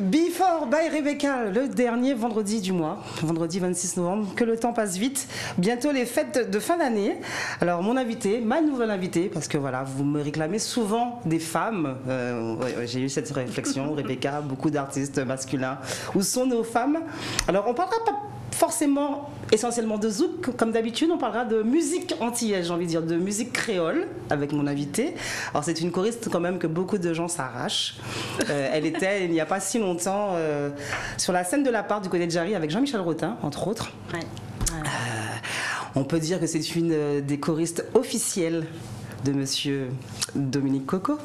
Before by Rebecca, le dernier vendredi du mois, vendredi 26 novembre, que le temps passe vite, bientôt les fêtes de fin d'année. Alors mon invité, ma nouvelle invitée, parce que voilà, vous me réclamez souvent des femmes, j'ai eu cette réflexion, Rebecca, beaucoup d'artistes masculins, où sont nos femmes? Alors on parlera pas forcément essentiellement de zouk, comme d'habitude on parlera de musique antillaise, j'ai envie de dire, de musique créole avec mon invité. Alors c'est une choriste quand même que beaucoup de gens s'arrachent. Elle était il n'y a pas si longtemps sur la scène de la part du côté de Jarry avec Jean-Michel Rotin entre autres. Ouais. On peut dire que c'est une des choristes officielles de monsieur Dominique Coco.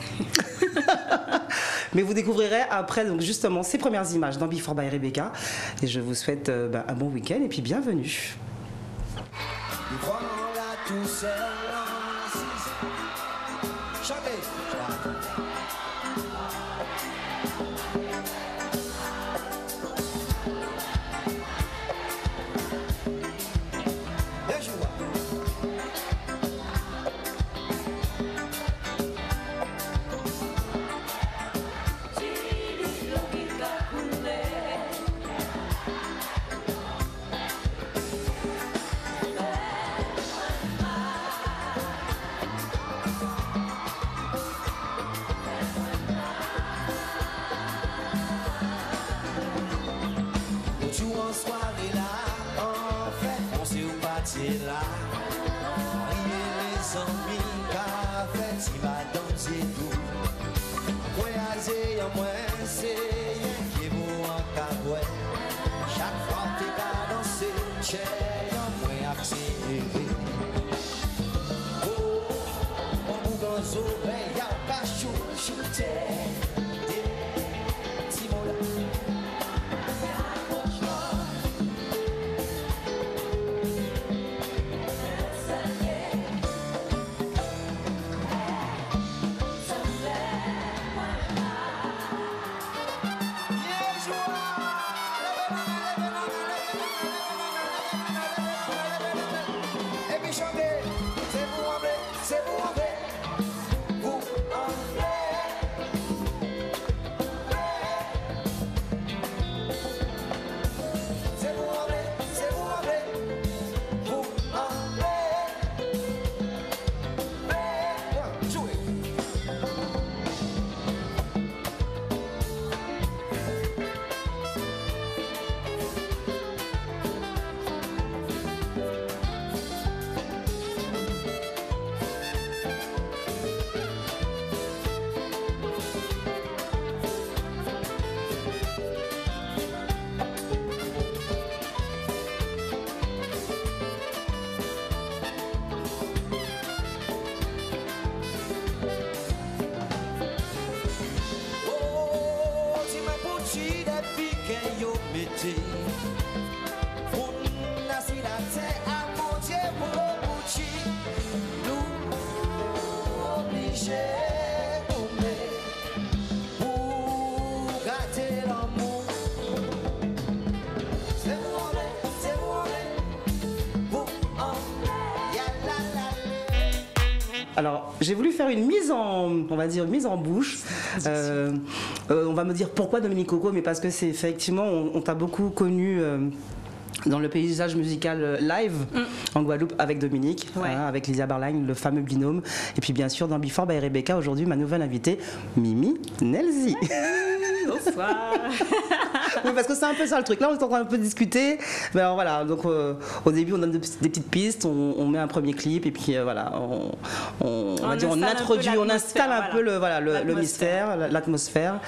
Mais vous découvrirez après donc justement ces premières images dans Before by Rebecca. Et je vous souhaite un bon week-end et puis bienvenue. Alors, j'ai voulu faire une mise en, on va dire, une mise en bouche. On va me dire pourquoi Dominique Coco, mais parce que c'est effectivement, on t'a beaucoup connu dans le paysage musical live en Guadeloupe avec Dominique, avec Lysia Barline, le fameux binôme. Et puis bien sûr, dans Before by Rebecca, aujourd'hui, ma nouvelle invitée, Mimi Nelzi. Bonsoir. Oui, parce que c'est un peu ça le truc. Là, on est en train de un peu discuter. Mais alors voilà, donc au début, on donne des petites pistes, on met un premier clip et puis voilà, on introduit, on installe un peu le mystère, l'atmosphère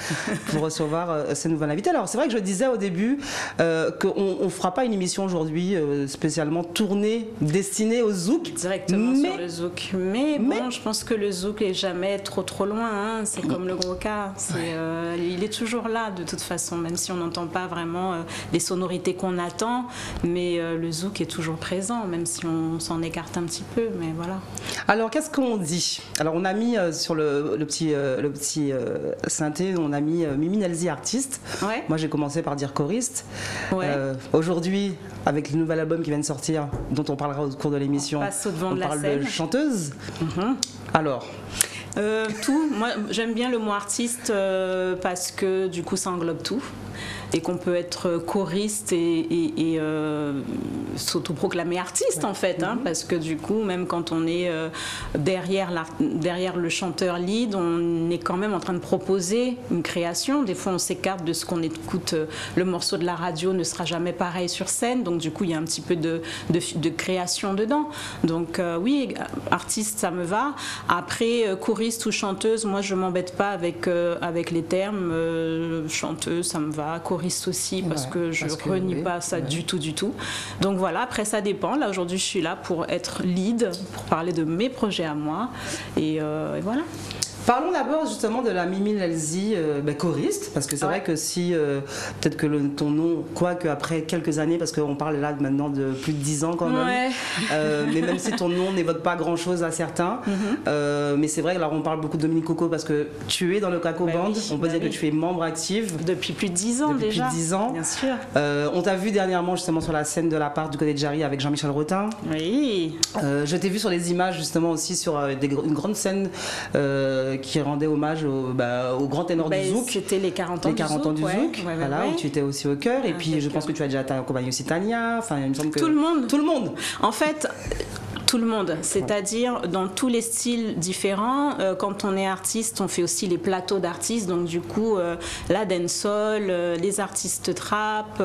pour recevoir ces nouvelles invités. Alors c'est vrai que je disais au début qu'on ne fera pas une émission aujourd'hui spécialement tournée, destinée au zouk. Directement sur le zouk. Mais bon, je pense que le zouk n'est jamais trop loin. Hein. C'est comme le gros cas. Il est toujours là de toute façon, même si on n'entend pas vraiment les sonorités qu'on attend, mais le zouk est toujours présent, même si on s'en écarte un petit peu, mais voilà. Alors qu'est-ce qu'on dit? Alors on a mis sur le petit synthé, on a mis Mimi Nelzi artiste. Ouais. Moi j'ai commencé par dire choriste. Ouais. Aujourd'hui, avec le nouvel album qui vient de sortir, dont on parlera au cours de l'émission, on parle de chanteuse. Alors Tout. Moi, j'aime bien le mot artiste parce que du coup, ça englobe tout. Et qu'on peut être choriste et s'autoproclamer artiste en fait, hein, parce que du coup, même quand on est derrière le chanteur lead, on est quand même en train de proposer une création. Des fois, on s'écarte de ce qu'on écoute. Le morceau de la radio ne sera jamais pareil sur scène, donc du coup, il y a un petit peu de création dedans. Donc oui, artiste, ça me va. Après, choriste ou chanteuse, moi, je m'embête pas avec les termes. Chanteuse, ça me va. Choriste aussi parce que je renie pas ça du tout. Donc voilà, après ça dépend. Là aujourd'hui je suis là pour être lead, pour parler de mes projets à moi et voilà. Parlons d'abord justement de la Mimi Lelzy, choriste, parce que c'est vrai que si, peut-être que ton nom, quoique après quelques années, parce qu'on parle là maintenant de plus de 10 ans quand même, mais même si ton nom n'évoque pas grand-chose à certains, mais c'est vrai, alors on parle beaucoup de Dominique Coco parce que tu es dans le Caco Band, on peut dire que tu es membre active. Depuis plus de 10 ans déjà. Depuis plus de 10 ans. Bien sûr. On t'a vu dernièrement justement sur la scène de la part du côté de Jarry avec Jean-Michel Rotin. Oui. Je t'ai vu sur les images justement aussi sur une grande scène qui rendait hommage au grand ténor du Zouk. C'était les 40 ans du Zouk. Voilà, où tu étais aussi au cœur. Et puis je pense que tu as déjà accompagné aussi Tania. Enfin, il me semble que... Tout le monde. Tout le monde. En fait... Tout le monde, c'est-à-dire dans tous les styles différents. Quand on est artiste, on fait aussi les plateaux d'artistes, donc du coup la dancehall, les artistes trap,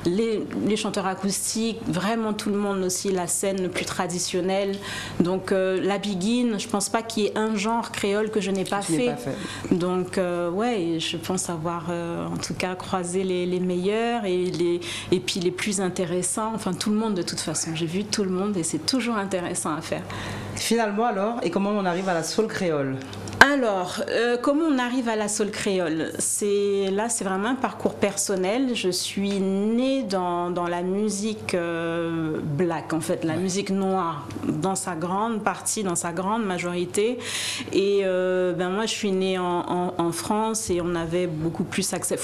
les chanteurs acoustiques, vraiment tout le monde aussi, la scène plus traditionnelle. Donc la biguine, je pense pas qu'il y ait un genre créole que je n'ai pas fait. Donc ouais, je pense avoir en tout cas croisé les meilleurs et puis les plus intéressants. Enfin tout le monde de toute façon. J'ai vu tout le monde et c'est toujours intéressant à faire. Finalement alors, et comment on arrive à la soul créole? Alors, comment on arrive à la soul créole? C'est vraiment un parcours personnel. Je suis née dans la musique black, en fait, la musique noire, dans sa grande partie, dans sa grande majorité. Et moi, je suis née en France et on avait beaucoup plus accès.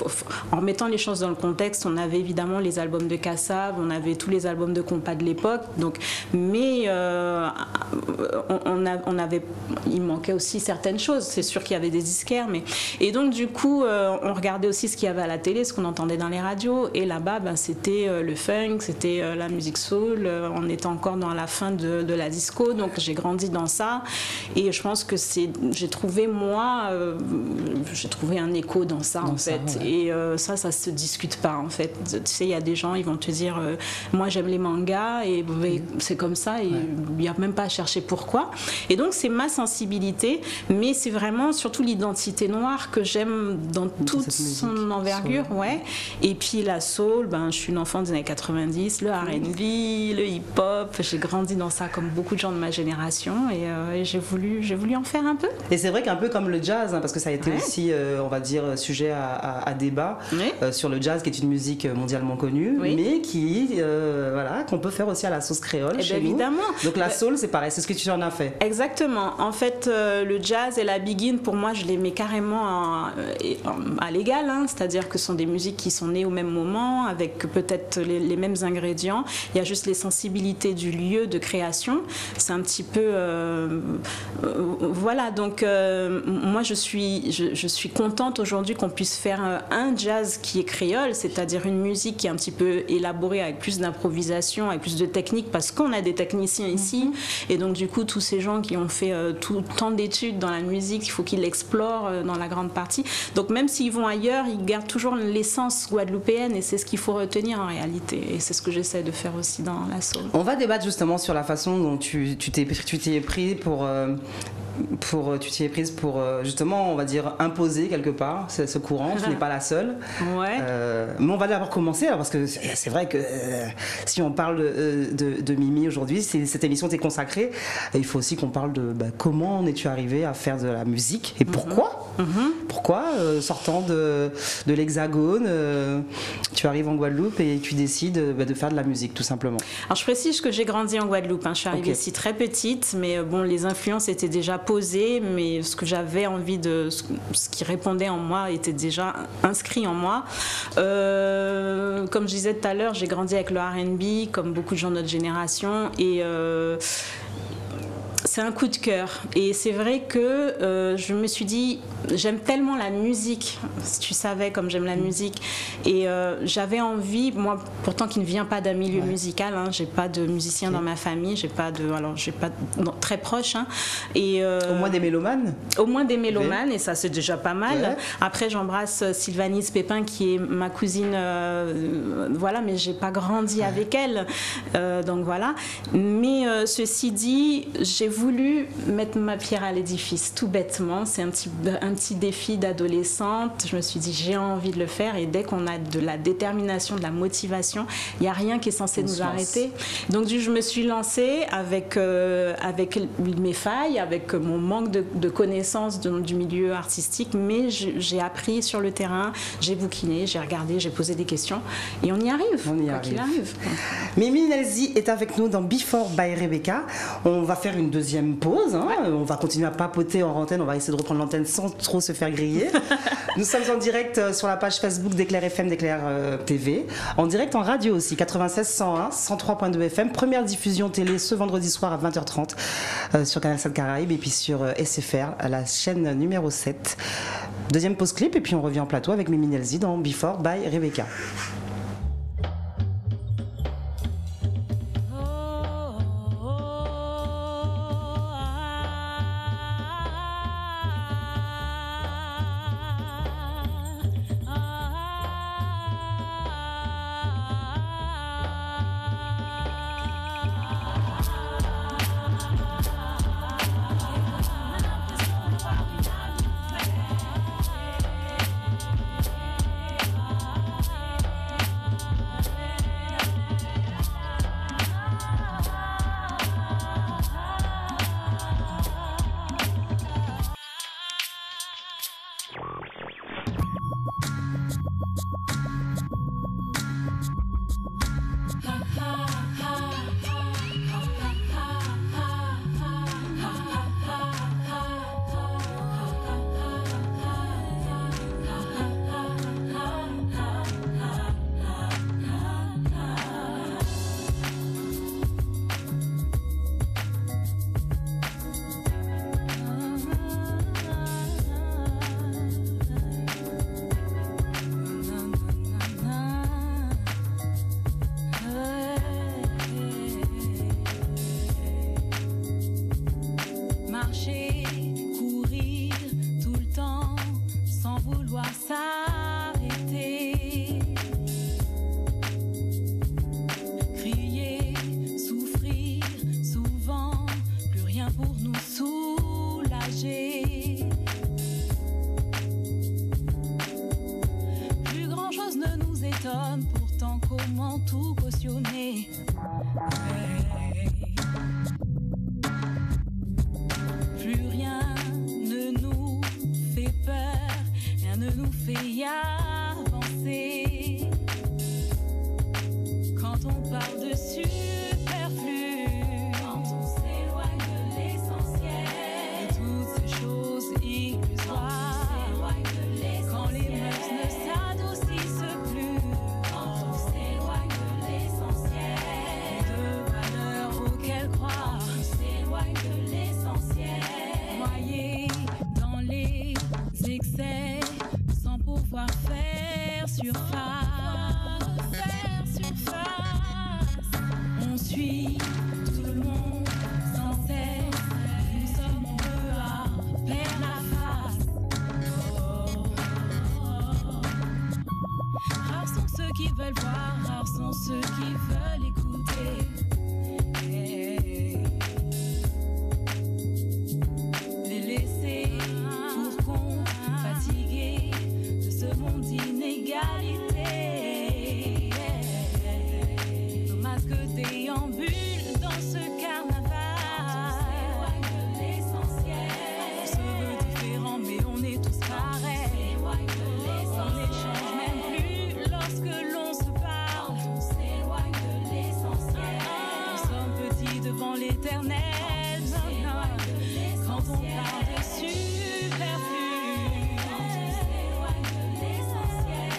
En remettant les choses dans le contexte, on avait évidemment les albums de Kassav, on avait tous les albums de compas de l'époque. Donc, mais il manquait aussi certaines choses. C'est sûr qu'il y avait des disquaires, et donc du coup on regardait aussi ce qu'il y avait à la télé, ce qu'on entendait dans les radios, et là-bas c'était le funk, c'était la musique soul, on était encore dans la fin de la disco, donc j'ai grandi dans ça et je pense que j'ai trouvé un écho dans ça en fait, ouais. Et ça se discute pas en fait. Tu sais, il y a des gens, ils vont te dire moi j'aime les mangas et c'est comme ça, et il n'y a même pas à chercher pourquoi, et donc c'est ma sensibilité, mais c'est vraiment surtout l'identité noire que j'aime dans toute son envergure, ouais. Et puis la soul, je suis une enfant des années 90, le R&B, le hip-hop, j'ai grandi dans ça comme beaucoup de gens de ma génération, et j'ai voulu en faire un peu. Et c'est vrai qu'un peu comme le jazz, parce que ça a été aussi, on va dire, sujet à débat sur le jazz, qui est une musique mondialement connue, mais qu'on peut faire aussi à la sauce créole chez nous. Évidemment. Donc la soul, c'est pareil, c'est ce que tu en as fait. Exactement. En fait, le jazz et la biguine, pour moi, je les mets carrément à l'égal, c'est-à-dire que ce sont des musiques qui sont nées au même moment, avec peut-être les mêmes ingrédients. Il y a juste les sensibilités du lieu de création. C'est un petit peu... voilà, donc moi, je suis contente aujourd'hui qu'on puisse faire un jazz qui est créole, c'est-à-dire une musique qui est un petit peu élaborée avec plus d'improvisation, avec plus de technique, parce qu'on a des techniciens ici, et donc du coup, tous ces gens qui ont fait tant d'études dans la musique, il faut qu'ils l'explorent dans la grande partie. Donc même s'ils vont ailleurs, ils gardent toujours l'essence guadeloupéenne, et c'est ce qu'il faut retenir en réalité. Et c'est ce que j'essaie de faire aussi dans la soul. On va débattre justement sur la façon dont tu t'y es pris pour justement, on va dire, imposer quelque part ce courant. Tu n'es pas la seule. Ouais. Mais on va d'abord commencer, parce que c'est vrai que si on parle de Mimi aujourd'hui, cette émission t'est consacrée, il faut aussi qu'on parle de comment en es-tu arrivée à faire de la musique et pourquoi. Pourquoi, sortant de l'Hexagone, tu arrives en Guadeloupe et tu décides de faire de la musique, tout simplement. Alors je précise que j'ai grandi en Guadeloupe, je suis arrivée ici très petite, mais bon, les influences étaient déjà posées, mais ce que j'avais envie ce qui répondait en moi était déjà inscrit en moi. Comme je disais tout à l'heure, j'ai grandi avec le R&B, comme beaucoup de gens de notre génération, et c'est un coup de cœur. Et c'est vrai que je me suis dit, j'aime tellement la musique, si tu savais comme j'aime la musique. Et j'avais envie, moi pourtant qui ne vient pas d'un milieu musical, hein, j'ai pas de musicien dans ma famille, j'ai pas très proche. Hein, et, au moins des mélomanes. Au moins des mélomanes, et ça c'est déjà pas mal. Ouais. Après j'embrasse Sylvanise Pépin qui est ma cousine, voilà, mais j'ai pas grandi avec elle. Donc voilà. Mais ceci dit, j'ai voulu mettre ma pierre à l'édifice, tout bêtement. C'est un petit défi d'adolescente. Je me suis dit, j'ai envie de le faire. Et dès qu'on a de la détermination, de la motivation, il n'y a rien qui est censé nous arrêter. Donc je me suis lancée avec mes failles, avec mon manque de connaissances du milieu artistique. Mais j'ai appris sur le terrain, j'ai bouquiné, j'ai regardé, j'ai posé des questions. Et on y arrive, quoi qu'il arrive. Mimi Nelzi est avec nous dans Before by Rebecca. On va faire une deuxième pause. Hein. Ouais. On va continuer à papoter en antenne. On va essayer de reprendre l'antenne sans trop se faire griller. Nous sommes en direct sur la page Facebook d'Éclair FM, d'Éclair TV. En direct en radio aussi, 96 101, 103.2 FM. Première diffusion télé ce vendredi soir à 20h30 sur Canal 7 Caraïbes et puis sur SFR, à la chaîne numéro 7. Deuxième pause clip et puis on revient en plateau avec Mimi Nelzi dans Before by Rebecca. Pourtant comment tout cautionner? Plus rien ne nous fait peur, rien ne nous fait avancer. Quand on parle de superflu, quand on s'éloigne de l'essentiel, de toutes ces choses illusoires, quand les mœurs ne s'adoucissent plus, quand on s'éloigne de l'essentiel, de valeurs auxquelles croire, on s'éloigne de l'essentiel, noyé dans les excès, sans pouvoir faire surface. On suit tout le monde sans cesse, nous sommes nombreux à perdre la face. Rares sont ceux qui veulent voir, rares sont ceux qui veulent écouter. Les laisser pour compte, fatigués de ce monde d'inégalité. Nos masques déambulent dans ce carnaval. On s'éloigne de l'essentiel. On se veut différent, mais on est tous pareils. On n'échange même plus lorsque l'on se parle. On s'éloigne de l'essentiel. Nous sommes petits devant l'éternel. Quand on parle de superflu, on s'éloigne de l'essentiel.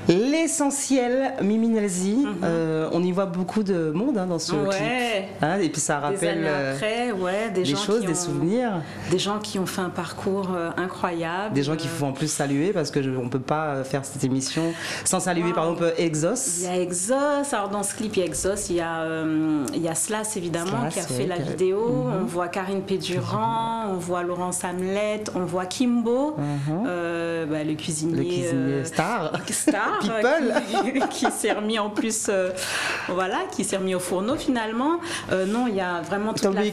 L'essentiel, Mimi Nelzi, on y voit beaucoup de monde dans ce clip. Hein, et puis ça rappelle des années après, des gens choses, qui des ont, souvenirs. Des gens qui ont fait un parcours incroyable. Des gens qu'il faut en plus saluer parce qu'on ne peut pas faire cette émission sans saluer par exemple Exos. Il y a Exos, alors dans ce clip il y a Exos, il y a Slash évidemment qui a fait la vidéo. On voit Karine Pédurand, on voit Laurence Hamlet, on voit Kimbo, le cuisinier star. People qui s'est remis en plus qui s'est remis au fourneau finalement. Non, il y a vraiment toute la famille.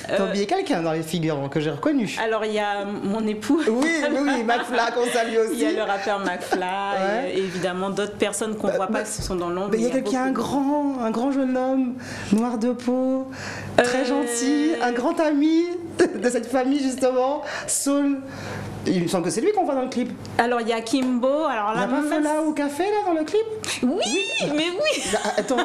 T'as oublié quelqu'un dans les figures que j'ai reconnu. Alors il y a mon époux. Oui, McFly qu'on salue aussi. Il y a le rappeur McFly et évidemment d'autres personnes qu'on voit pas qui sont dans l'ombre. Il y a quelqu'un, un grand jeune homme, noir de peau, très gentil, un grand ami de cette famille justement, Saul. Il me semble que c'est lui qu'on voit dans le clip. Alors il y a Kimbo. Alors là, il y a pas là au café là dans le clip. Oui, mais oui. Attends,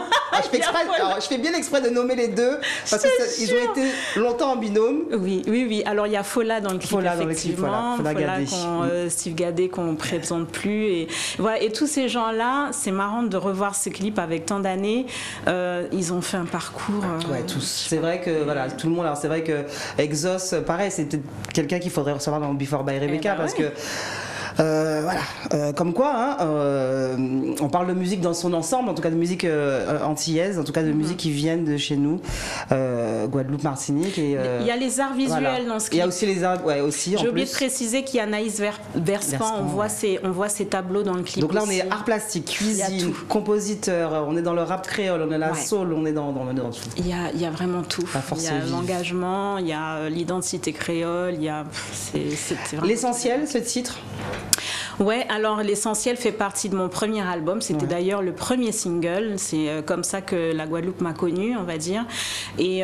je fais bien exprès de nommer les deux parce qu'ils ont été longtemps en binôme. Oui. Alors il y a Fola dans le clip effectivement. Fola Gadé. Steve Gadé qu'on ne présente plus et voilà. Et tous ces gens-là, c'est marrant de revoir ces clips avec tant d'années. Ils ont fait un parcours. Tous. C'est vrai que tout le monde. Alors c'est vrai que Exos, pareil, c'est peut-être quelqu'un qu'il faudrait recevoir dans Before by Rebecca parce que comme quoi on parle de musique dans son ensemble, en tout cas de musique antillaise, en tout cas de musique qui viennent de chez nous, Guadeloupe, Martinique. Et, il y a les arts visuels dans ce clip. Il y a aussi les arts, aussi. J'ai oublié de préciser qu'il y a Naïs Verspan, on voit ses tableaux dans le clip. Donc là, on aussi. est art plastique, cuisine, compositeur, on est dans le rap créole, on est la soul, on est dans tout. Il y a vraiment tout. Il y a l'engagement, il y a l'identité créole, c'est vraiment l'essentiel, ce titre. Ouais, alors l'essentiel fait partie de mon premier album. C'était d'ailleurs le premier single. C'est comme ça que la Guadeloupe m'a connue, on va dire. Et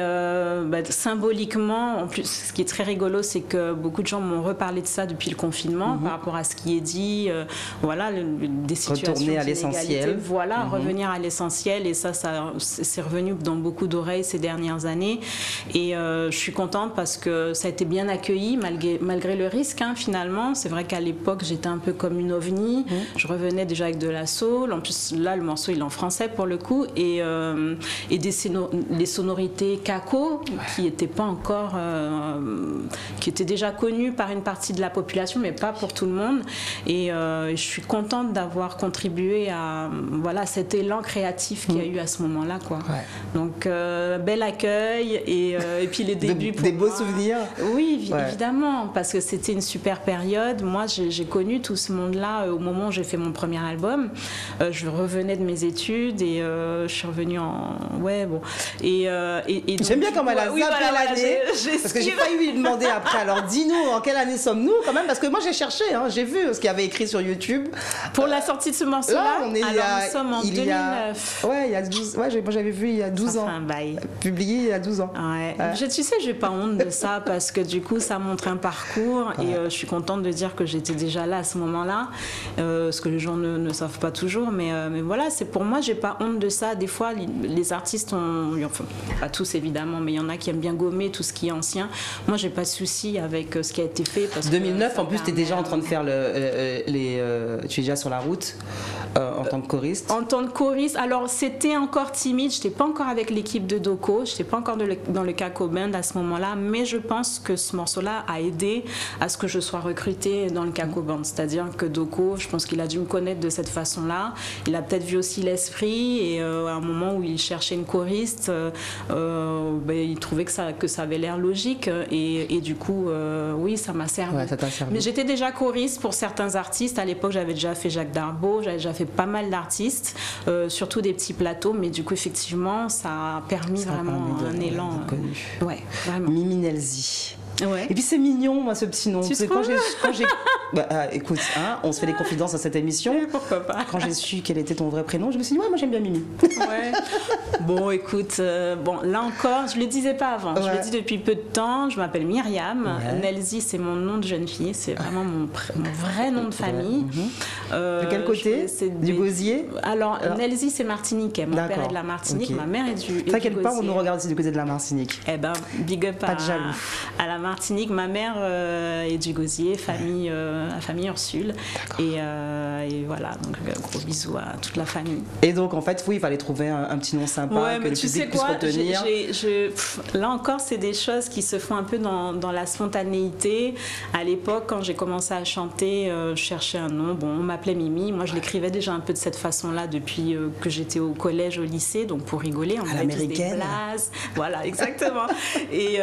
symboliquement, en plus, ce qui est très rigolo, c'est que beaucoup de gens m'ont reparlé de ça depuis le confinement par rapport à ce qui est dit. Des situations retourner à l'essentiel. Revenir à l'essentiel. Et ça c'est revenu dans beaucoup d'oreilles ces dernières années. Et je suis contente parce que ça a été bien accueilli malgré le risque. Finalement, c'est vrai qu'à l'époque, j'étais un peu comme une ovni. Je revenais déjà avec de la soul. En plus, là, le morceau, il est en français pour le coup. Et les sonorités caco qui n'étaient pas encore... qui étaient déjà connues par une partie de la population, mais pas pour tout le monde. Et je suis contente d'avoir contribué à cet élan créatif qu'il y a eu à ce moment-là. Donc, bel accueil. Et puis les débuts pour des beaux souvenirs. Oui, évidemment, parce que c'était une super période. Moi, j'ai connu tout ce monde-là au moment où j'ai fait mon premier album. Je revenais de mes études et je suis revenue en... J'aime bien comment elle a zappé l'année, parce que j'ai failli lui demander après. Alors dis-nous, en quelle année sommes-nous quand même? Parce que moi j'ai cherché, j'ai vu ce qu'il y avait écrit sur YouTube. Pour la sortie de ce morceau-là, nous sommes en 2009. Il y a 12... moi j'avais vu il y a 12 ans. Un bail. Publié il y a 12 ans. Tu sais, j'ai pas honte de ça parce que du coup ça montre un parcours et je suis contente de dire que j'étais déjà là à ce moment-là, ce que les gens ne savent pas toujours, mais voilà, c'est pour moi, j'ai pas honte de ça. Des fois, les artistes enfin, pas tous évidemment, mais il y en a qui aiment bien gommer tout ce qui est ancien. Moi, j'ai pas de souci avec ce qui a été fait. Parce 2009, que en plus, tu es déjà en train de faire tu es déjà sur la route en tant que choriste. En tant que choriste, alors c'était encore timide, j'étais pas encore avec l'équipe de Doko, j'étais pas encore dans le Caco Band à ce moment-là, mais je pense que ce morceau-là a aidé à ce que je sois recrutée dans le Caco Band. C'est-à-dire que Doko, je pense qu'il a dû me connaître de cette façon-là. Il a peut-être vu aussi l'esprit et à un moment où il cherchait une choriste, il trouvait que ça avait l'air logique et du coup, oui, ça m'a servi. Ouais, ça t'a servi. Mais j'étais déjà choriste pour certains artistes. À l'époque, j'avais déjà fait Jacques Darbo, j'avais déjà fait pas mal d'artistes, surtout des petits plateaux, mais du coup, effectivement, ça a permis un élan. Ouais, vraiment. Mimi Nelzi. Ouais. Et puis c'est mignon, moi, ce petit nom. C'est quand j'ai écoute, on se fait des confidences à cette émission. Pourquoi pas. Quand j'ai su quel était ton vrai prénom, je me suis dit, moi j'aime bien Mimi. Ouais. Bon, écoute, là encore, je le disais pas avant. Je le dis depuis peu de temps. Je m'appelle Myriam. Ouais. Nelzi, c'est mon nom de jeune fille. C'est vraiment mon vrai nom de famille. De quel côté? Du Gosier? Alors, Nelzi, c'est martiniquais. Mon père est de la Martinique, ma mère est du T'inquiète pas, on nous regarde ici du côté de la Martinique. Eh ben, big up pas de jaloux. À la Martinique. Martinique. Ma mère est du Gosier, famille Ursule. Et voilà, donc gros bisous à toute la famille. Et donc en fait, oui, il fallait trouver un petit nom sympa que le public puisse retenir. Là encore, c'est des choses qui se font un peu dans la spontanéité. À l'époque, quand j'ai commencé à chanter, je cherchais un nom. Bon, on m'appelait Mimi. Moi, je l'écrivais déjà un peu de cette façon-là depuis que j'étais au collège, au lycée, donc pour rigoler, on avait tous des blases. Voilà, exactement. Et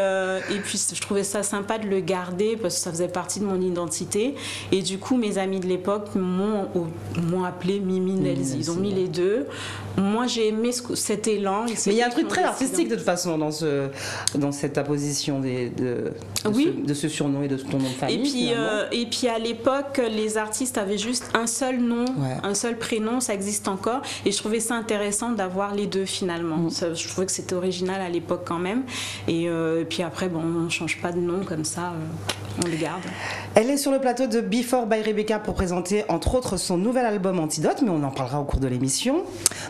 puis, je trouvais ça sympa de le garder parce que ça faisait partie de mon identité. Et du coup, mes amis de l'époque m'ont appelé Mimi Nelzi. Ils ont mis les deux. Moi, j'ai aimé cet élan. Mais il y a un truc très artistique de toute façon dans cette apposition de ce surnom et de ton nom de famille. Et puis à l'époque, les artistes avaient juste un seul nom, un seul prénom, ça existe encore. Et je trouvais ça intéressant d'avoir les deux finalement. Je trouvais que c'était original à l'époque quand même. Et puis après, bon, on ne change pas de nom comme ça, on le garde. Elle est sur le plateau de Before by Rebecca pour présenter entre autres son nouvel album Antidote, mais on en parlera au cours de l'émission.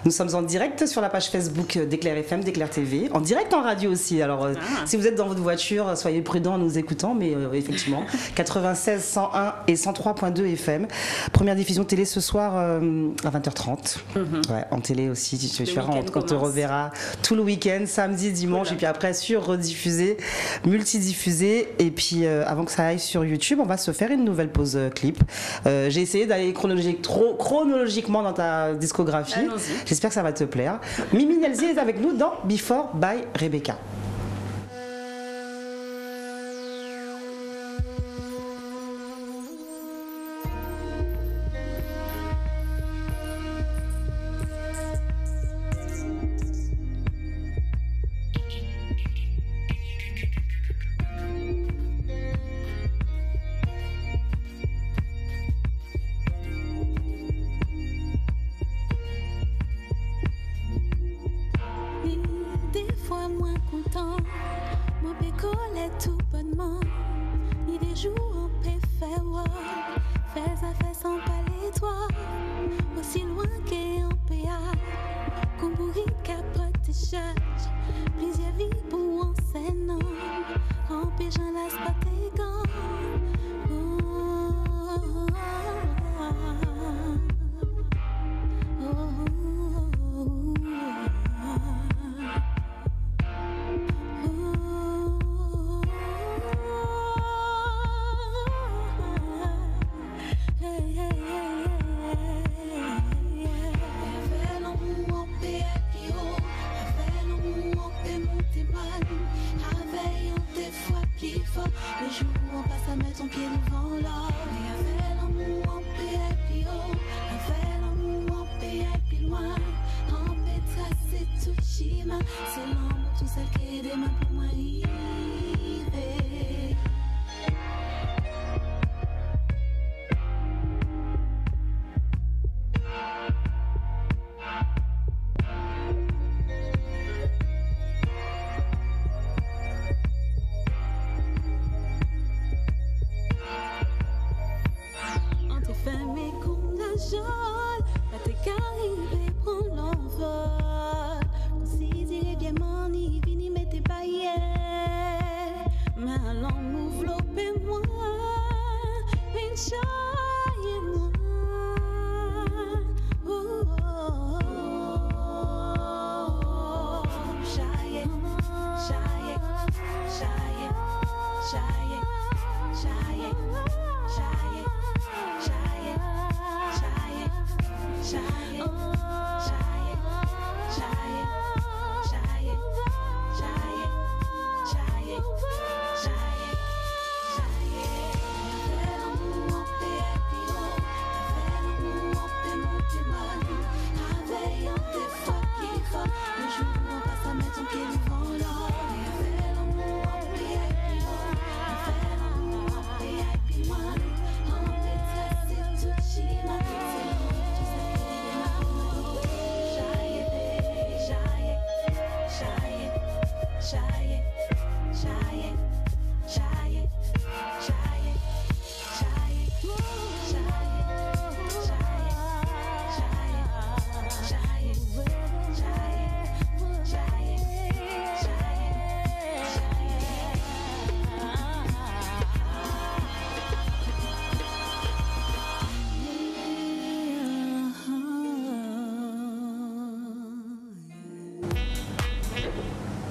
Nous sommes en direct sur la page Facebook d'Éclair FM, d'Éclair TV, en direct en radio aussi. Alors si vous êtes dans votre voiture, soyez prudents en nous écoutant, mais effectivement, 96, 101 et 103.2 FM. Première diffusion télé ce soir à 20h30. En télé aussi, on te reverra tout le week-end, samedi, dimanche, et puis après rediffusé, multidiffusé. Et puis avant que ça aille sur YouTube, on va se faire une nouvelle pause clip. J'ai essayé d'aller chronologiquement dans ta discographie. J'espère que ça va te plaire. Mimi Nelzi est avec nous dans Before by Rebecca.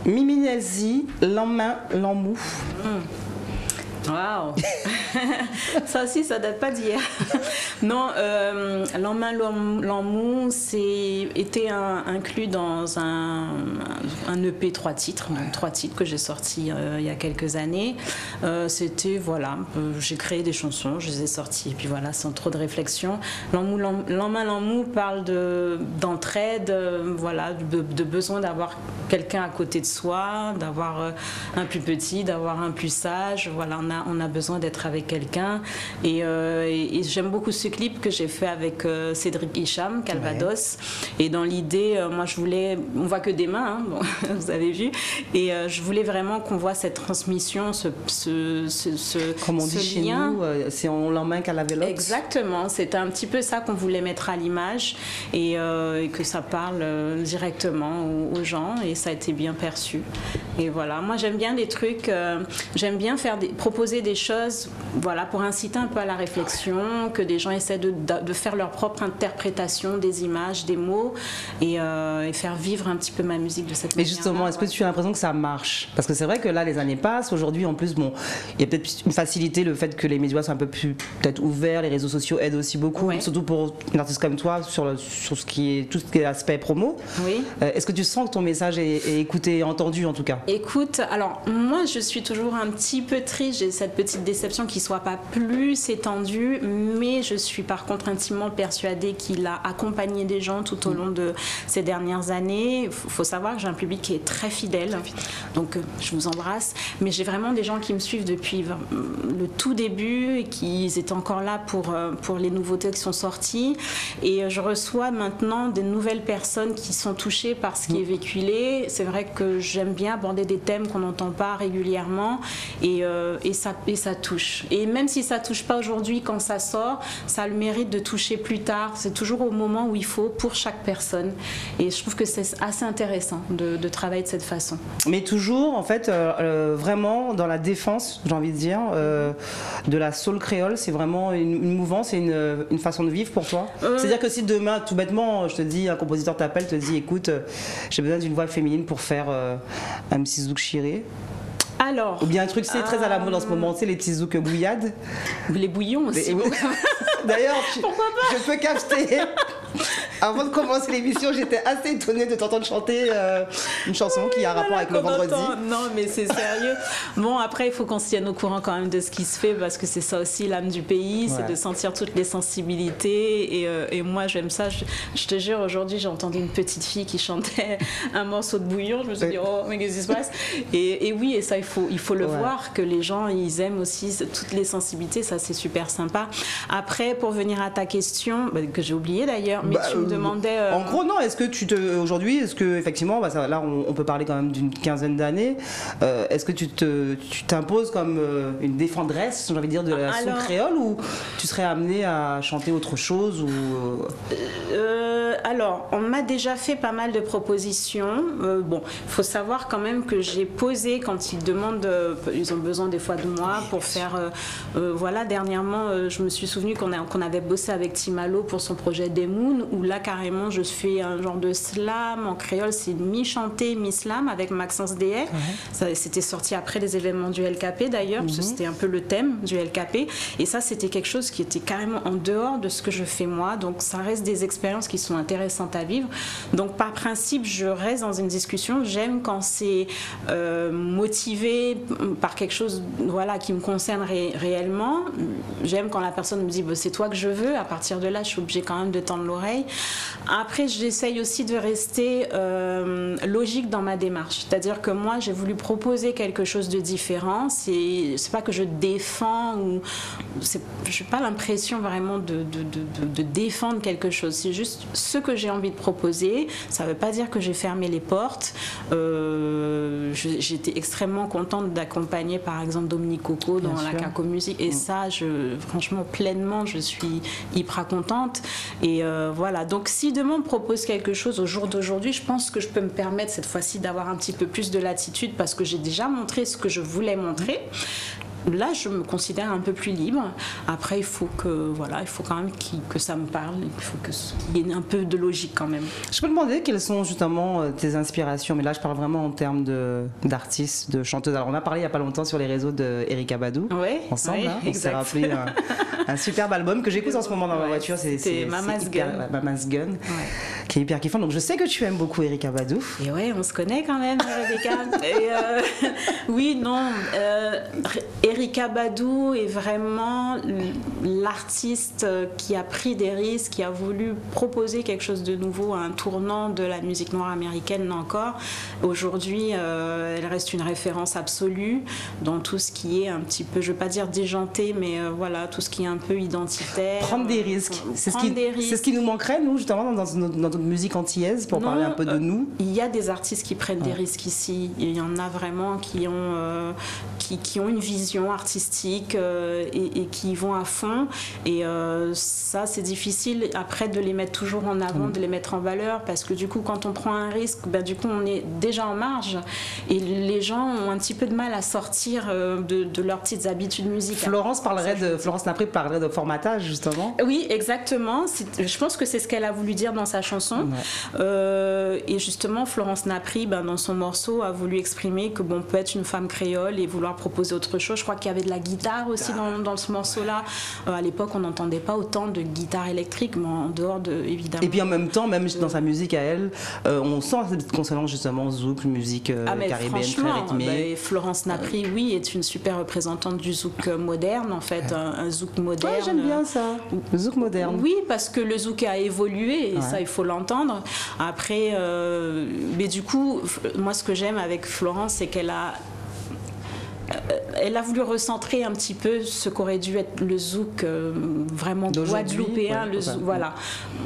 Mimi Nelzi, L'en-main, l'en-mou. Waouh. Ça aussi, ça date pas d'hier. Non, L'en-main, l'en-mou, était inclus dans un EP 3 titres, donc 3 titres que j'ai sortis il y a quelques années. C'était, voilà, j'ai créé des chansons, je les ai sorties, et puis voilà, sans trop de réflexion. L'en-main, l'en-mou parle d'entraide, voilà, de besoin d'avoir quelqu'un à côté de soi, d'avoir un plus petit, d'avoir un plus sage, voilà, on a besoin d'être avec quelqu'un. Et j'aime beaucoup ce clip que j'ai fait avec Cédric Hicham, Calvados. Ouais. Et dans l'idée, moi je voulais, on voit que des mains, hein, bon, vous avez vu, et je voulais vraiment qu'on voit cette transmission, comme on dit chez nous, c'est on l'en-main qu'à la vélo. Exactement, c'était un petit peu ça qu'on voulait mettre à l'image et que ça parle directement aux gens, et ça a été bien perçu. Et voilà, moi j'aime bien des trucs, j'aime bien proposer des choses, voilà, pour inciter un peu à la réflexion, que des gens essaient de faire leur propre interprétation des images, des mots, et faire vivre un petit peu ma musique de cette manière. Et justement, est-ce que tu as l'impression que ça marche? Parce que c'est vrai que là, les années passent. Aujourd'hui, en plus, bon, il y a peut-être une facilité, le fait que les médias soient un peu plus peut-être ouverts, les réseaux sociaux aident aussi beaucoup, ouais. Surtout pour une artiste comme toi, sur ce qui est tout ce qui est aspect promo. Oui. Est-ce que tu sens que ton message est écouté, entendu en tout cas? Écoute, alors moi, je suis toujours un petit peu triste. J'ai cette petite déception qu'il ne soit pas plus étendu, mais je suis par contre intimement persuadée qu'il a accompagné des gens tout au long de ces dernières années. Il faut savoir que j'ai un public qui est très fidèle, donc je vous embrasse, mais j'ai vraiment des gens qui me suivent depuis le tout début et qui étaient encore là pour les nouveautés qui sont sorties, et je reçois maintenant de nouvelles personnes qui sont touchées par ce qui est véhiculé. C'est vrai que j'aime bien aborder des thèmes qu'on n'entend pas régulièrement, et ça touche. Et même si ça touche pas aujourd'hui, quand ça sort, ça a le mérite de toucher plus tard. C'est toujours au moment où il faut pour chaque personne. Et je trouve que c'est assez intéressant de travailler de cette façon. Mais toujours, en fait, vraiment dans la défense, j'ai envie de dire, de la soul créole, c'est vraiment une mouvance et une façon de vivre pour toi. C'est-à-dire que si demain, tout bêtement, je te dis, un compositeur t'appelle, te dit, écoute, j'ai besoin d'une voix féminine pour faire un petit zouk chiré. Alors, ou bien un truc, c'est très à la mode en ce moment, c'est les petits zouk bouillades. Les bouillons aussi. D'ailleurs, je peux capter. Avant de commencer l'émission, j'étais assez étonnée de t'entendre chanter une chanson qui a un rapport avec le vendredi. Non, mais c'est sérieux. Bon, après, il faut qu'on se tienne au courant quand même de ce qui se fait, parce que c'est ça aussi l'âme du pays, c'est de sentir toutes les sensibilités. Et moi, j'aime ça. Je te jure, aujourd'hui, j'ai entendu une petite fille qui chantait un morceau de bouillon. Je me suis dit, oh, mais qu'est-ce qui se passe? Et oui, et ça, il faut le voir, que les gens, ils aiment aussi toutes les sensibilités. Ça, c'est super sympa. Après, pour venir à ta question, que j'ai oublié d'ailleurs, mais tu me demandais... En gros, non, est-ce que aujourd'hui, est-ce que effectivement, là on peut parler quand même d'une quinzaine d'années, est-ce que tu t'imposes comme une défendresse, j'ai envie de dire, de la soul créole, ou tu serais amenée à chanter autre chose ou... Alors, on m'a déjà fait pas mal de propositions. Bon, il faut savoir quand même que j'ai posé quand ils demandent, ils ont besoin des fois de moi pour faire... voilà, dernièrement, je me suis souvenu qu'on avait bossé avec Timalo pour son projet Demoun, où là, carrément, je fais un genre de slam en créole, c'est mi-chanté, mi-slam avec Maxence Dehay. C'était sorti après les événements du LKP d'ailleurs, parce que c'était un peu le thème du LKP. Et ça, c'était quelque chose qui était carrément en dehors de ce que je fais moi. Donc, ça reste des expériences qui sont intéressantes à vivre. Donc, par principe, je reste dans une discussion. J'aime quand c'est motivé par quelque chose, voilà, qui me concerne réellement. J'aime quand la personne me dit c'est toi que je veux. À partir de là, je suis obligée quand même de tendre l'oreille. Après, j'essaye aussi de rester logique dans ma démarche. C'est-à-dire que moi, j'ai voulu proposer quelque chose de différent. C'est pas que je défends ou je n'ai pas l'impression vraiment de défendre quelque chose. C'est juste ce que j'ai envie de proposer. Ça ne veut pas dire que j'ai fermé les portes. J'étais extrêmement contente d'accompagner par exemple Dominique Coco dans la Caco Musique. Et ça, franchement, pleinement, je suis hyper contente. Et voilà. Donc, si demain on me propose quelque chose au jour d'aujourd'hui, je pense que je peux me permettre cette fois-ci d'avoir un petit peu plus de latitude parce que j'ai déjà montré ce que je voulais montrer. là, je me considère un peu plus libre. Après, il faut quand même que ça me parle. Il faut qu'il y ait un peu de logique quand même. Je peux te demander quelles sont justement tes inspirations, mais là je parle vraiment en termes d'artistes, de chanteuses. Alors on a parlé il n'y a pas longtemps sur les réseaux d'Erykah Badu, ensemble, oui, hein. On s'est rappelé un superbe album que j'écoute en ce moment dans ma voiture, c'est Mama's Gun. Mama's Gun, qui est hyper kiffant. Donc je sais que tu aimes beaucoup Erykah Badu. Et ouais, on se connaît quand même, Rebecca. Oui, non, Erykah Badu est vraiment l'artiste qui a pris des risques, qui a voulu proposer quelque chose de nouveau, un tournant de la musique noire américaine encore. Aujourd'hui, elle reste une référence absolue dans tout ce qui est un petit peu, je ne veux pas dire déjanté, mais voilà, tout ce qui est un peu identitaire. Prendre des risques. C'est ce qui nous manquerait, nous, justement, dans notre musique antillaise, pour parler un peu de nous. Il y a des artistes qui prennent des risques ici. Il y en a vraiment qui ont une vision artistique et qui vont à fond. Et ça, c'est difficile après de les mettre toujours en avant, de les mettre en valeur, parce que du coup, quand on prend un risque, du coup, on est déjà en marge. Et les gens ont un petit peu de mal à sortir de leurs petites habitudes musicales. Florence Napré parlerait de formatage, justement. Oui, exactement. Je pense que c'est ce qu'elle a voulu dire dans sa chanson. Et justement, Florence Napré, dans son morceau, a voulu exprimer que on peut être une femme créole et vouloir proposer autre chose. Je crois qu'il y avait de la guitare aussi dans ce morceau-là. À l'époque, on n'entendait pas autant de guitare électrique, mais en dehors évidemment. Et puis en même temps, même dans sa musique à elle, on sent cette consonance justement zouk, musique caribéenne très rythmée. Florence Napré, oui, est une super représentante du zouk moderne, en fait, un zouk moderne. Ouais, j'aime bien ça, le zouk moderne. Oui, parce que le zouk a évolué, et ça, il faut l'entendre. Après, mais du coup, moi, ce que j'aime avec Florence, c'est qu'elle a voulu recentrer un petit peu ce qu'aurait dû être le zouk vraiment guadeloupéen. Voilà.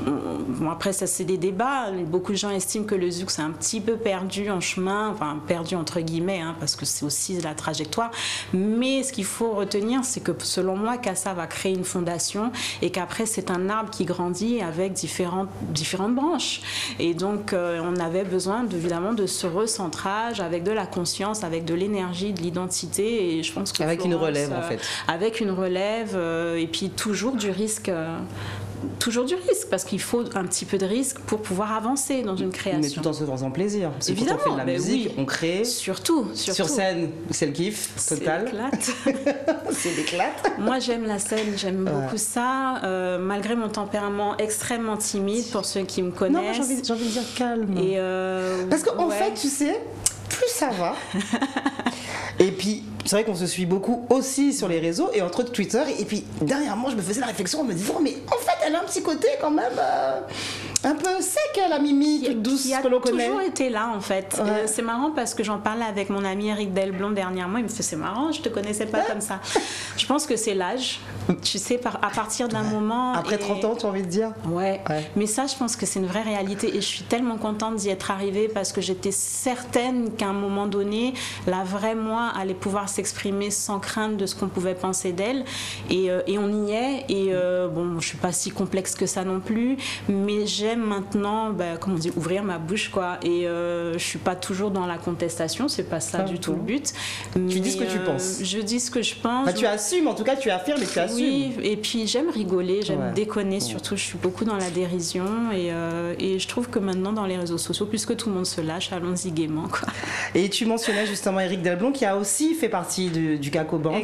Bon, après, ça, c'est des débats. Beaucoup de gens estiment que le zouk, c'est un petit peu perdu en chemin, enfin, perdu entre guillemets, parce que c'est aussi la trajectoire. Mais ce qu'il faut retenir, c'est que selon moi, Cassa va créer une fondation et qu'après, c'est un arbre qui grandit avec différentes branches. Et donc, on avait besoin, évidemment, de ce recentrage avec de la conscience, avec de l'énergie, de l'identité. Et je pense que avec Florence, une relève en fait. Avec une relève et puis toujours du risque. Toujours du risque, parce qu'il faut un petit peu de risque pour pouvoir avancer dans une création. Mais tout en se faisant plaisir. Parce que évidemment, quand on fait de la musique, on crée. Surtout. Sur scène, c'est le kiff total. C'est l'éclate. Moi, j'aime la scène, j'aime beaucoup ça. Malgré mon tempérament extrêmement timide, pour ceux qui me connaissent. Non, j'ai envie de dire calme. Et parce qu'en fait, tu sais, plus ça va. Et puis, c'est vrai qu'on se suit beaucoup aussi sur les réseaux et entre autres Twitter. Et puis, dernièrement, je me faisais la réflexion en me disant, mais en fait, elle a un petit côté quand même un peu sec, la Mimi, douce que l'on connaît. Qui a toujours été là, en fait. Ouais. C'est marrant parce que j'en parlais avec mon ami Eric Delblond dernièrement. Il me fait, c'est marrant, je te connaissais pas comme ça. Je pense que c'est l'âge. Tu sais, à partir d'un moment... Après 30 ans, tu as envie de dire. Ouais. Mais ça, je pense que c'est une vraie réalité. Et je suis tellement contente d'y être arrivée parce que j'étais certaine qu'à un moment donné, la vraie moi allait pouvoir s'exprimer sans crainte de ce qu'on pouvait penser d'elle. Et on y est. Et bon, je suis pas si complexe que ça non plus. Mais j'aime maintenant, comme on dit, ouvrir ma bouche, quoi. Et je suis pas toujours dans la contestation. C'est pas ça du tout le but. Tu dis ce que tu penses. Je dis ce que je pense. Enfin, tu assumes, en tout cas, tu affirmes et tu assumes. Oui, et puis j'aime rigoler, j'aime déconner surtout. Je suis beaucoup dans la dérision et je trouve que maintenant dans les réseaux sociaux, puisque tout le monde se lâche, allons-y gaiement, quoi. Et tu mentionnais justement Eric Delblond qui a aussi fait partie du Caco Band,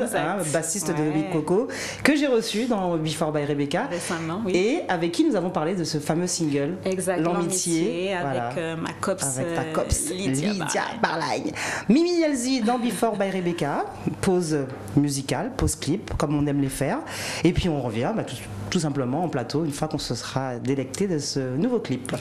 bassiste de Big Coco, que j'ai reçu dans Before by Rebecca. Récemment, oui. Et avec qui nous avons parlé de ce fameux single, L'amitié, avec ma copse, avec ta copse Lydia Barlagne. Mimi Yelzi dans Before by Rebecca, pause musicale, pause clip, comme on aime les faire. Et puis on revient tout simplement en plateau une fois qu'on se sera délecté de ce nouveau clip.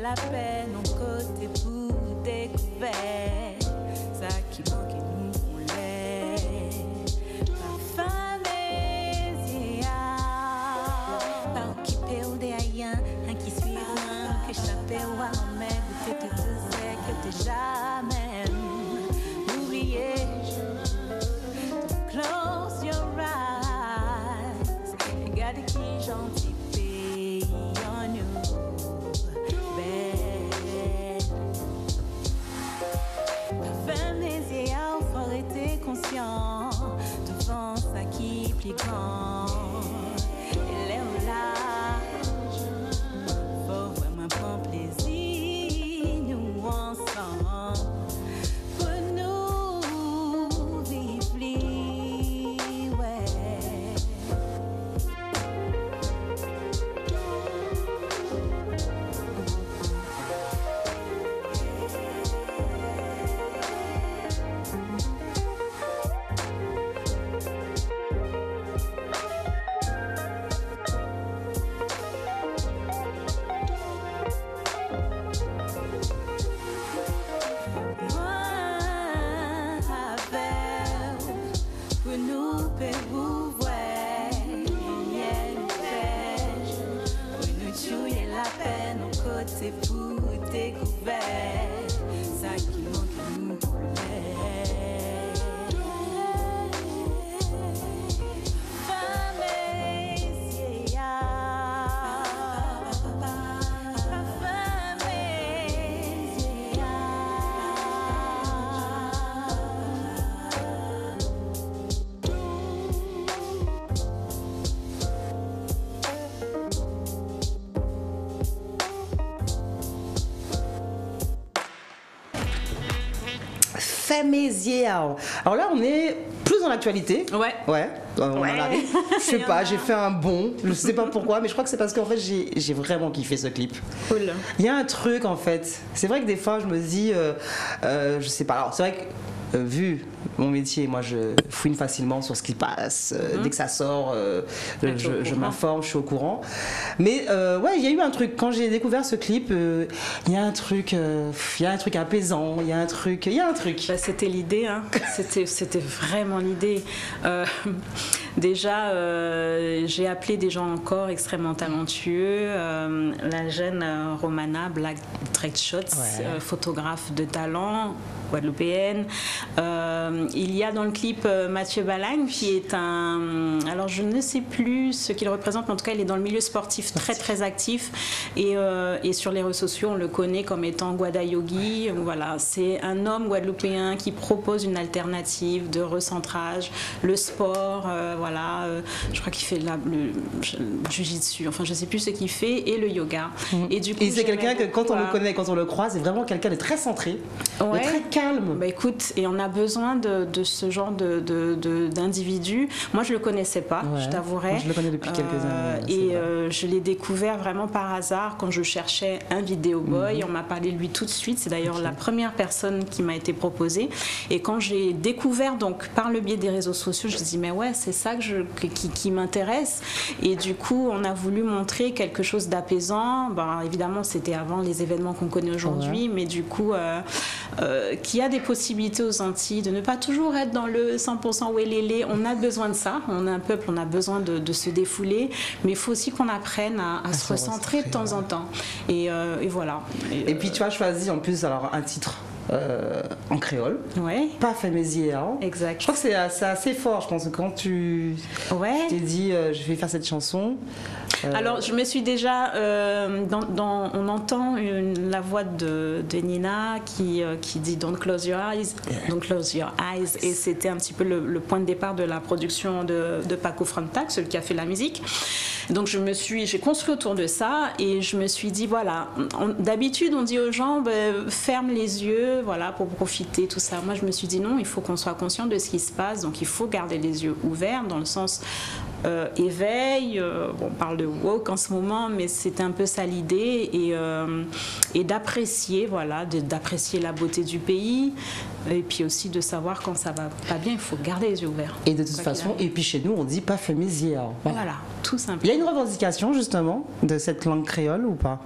La peine, mon côté pour découvert, ça qui manque et nous on l'est. Parfumé, mais goûter que tu sais que t'es jamais oublié. Close your eyes, regarde qui gentil pays en nous, belle. Ferme les yeux, faut être conscient devant ça qui plie grand. Elle est là. C'est pour découvert, ça qui manque à nous Famézial. Alors là, on est plus dans l'actualité. Ouais. Ouais. On en arrive. Je sais pas, j'ai fait un bond. Je sais pas pourquoi, mais je crois que c'est parce qu'en fait, j'ai vraiment kiffé ce clip. Cool. Il y a un truc en fait. C'est vrai que des fois, je me dis, je sais pas. Alors, c'est vrai que vu mon métier, moi je fouine facilement sur ce qui passe. Dès que ça sort, je m'informe, je suis au courant. Mais ouais, il y a eu un truc. Quand j'ai découvert ce clip, il y a un truc apaisant. Il y a un truc. Bah, c'était l'idée, hein. C'était vraiment l'idée. Déjà, j'ai appelé des gens encore extrêmement talentueux. La jeune Romana Black Shots, photographe de talent, guadeloupéenne. Il y a dans le clip Mathieu Balagne qui est un... Alors je ne sais plus ce qu'il représente, mais en tout cas il est dans le milieu sportif très très actif et sur les réseaux sociaux on le connaît comme étant Guada Yogi. Voilà, c'est un homme guadeloupéen qui propose une alternative de recentrage, le sport, voilà, je crois qu'il fait le jiu-jitsu, enfin je ne sais plus ce qu'il fait, et le yoga. Et du coup, c'est quelqu'un que quand on le connaît, quand on le croise, c'est vraiment quelqu'un de très centré, de très calme. Bah écoute, et on a besoin de ce genre d'individu. Moi, je le connaissais pas, je t'avouerai. Moi, je le connais depuis quelques années. Je l'ai découvert vraiment par hasard quand je cherchais un vidéo boy. On m'a parlé de lui tout de suite. C'est d'ailleurs la première personne qui m'a été proposée. Et quand j'ai découvert, donc par le biais des réseaux sociaux, je me suis dit, mais ouais, c'est ça qui m'intéresse. Et du coup, on a voulu montrer quelque chose d'apaisant. Ben, évidemment, c'était avant les événements qu'on connaît aujourd'hui, mais du coup, qui a des possibilités aux Antilles de ne pas toujours être dans le 100% ouélélé. On a besoin de ça. On est un peuple, on a besoin de se défouler, mais il faut aussi qu'on apprenne à se recentrer de temps en temps. Et voilà. Et puis tu as choisi en plus alors un titre en créole, pas Famézial. Exact. Je crois que c'est assez fort, je pense, quand tu t'es dit je vais faire cette chanson. Alors je me suis déjà on entend la voix de Nina qui dit Don't close your eyes, don't close your eyes, et c'était un petit peu le point de départ de la production de Paco Frontac, celui qui a fait la musique. Donc j'ai construit autour de ça et je me suis dit voilà, d'habitude on dit aux gens ferme les yeux, voilà, pour profiter, tout ça. Moi je me suis dit non, il faut qu'on soit conscient de ce qui se passe, donc il faut garder les yeux ouverts dans le sens éveil, on parle de woke en ce moment, mais c'est un peu ça l'idée, et d'apprécier, voilà, d'apprécier la beauté du pays, Et puis aussi de savoir quand ça va pas bien, il faut garder les yeux ouverts. Et de toute façon, et puis chez nous, on dit pas fémisière. Voilà, tout simplement. Il y a une revendication justement de cette langue créole ou pas?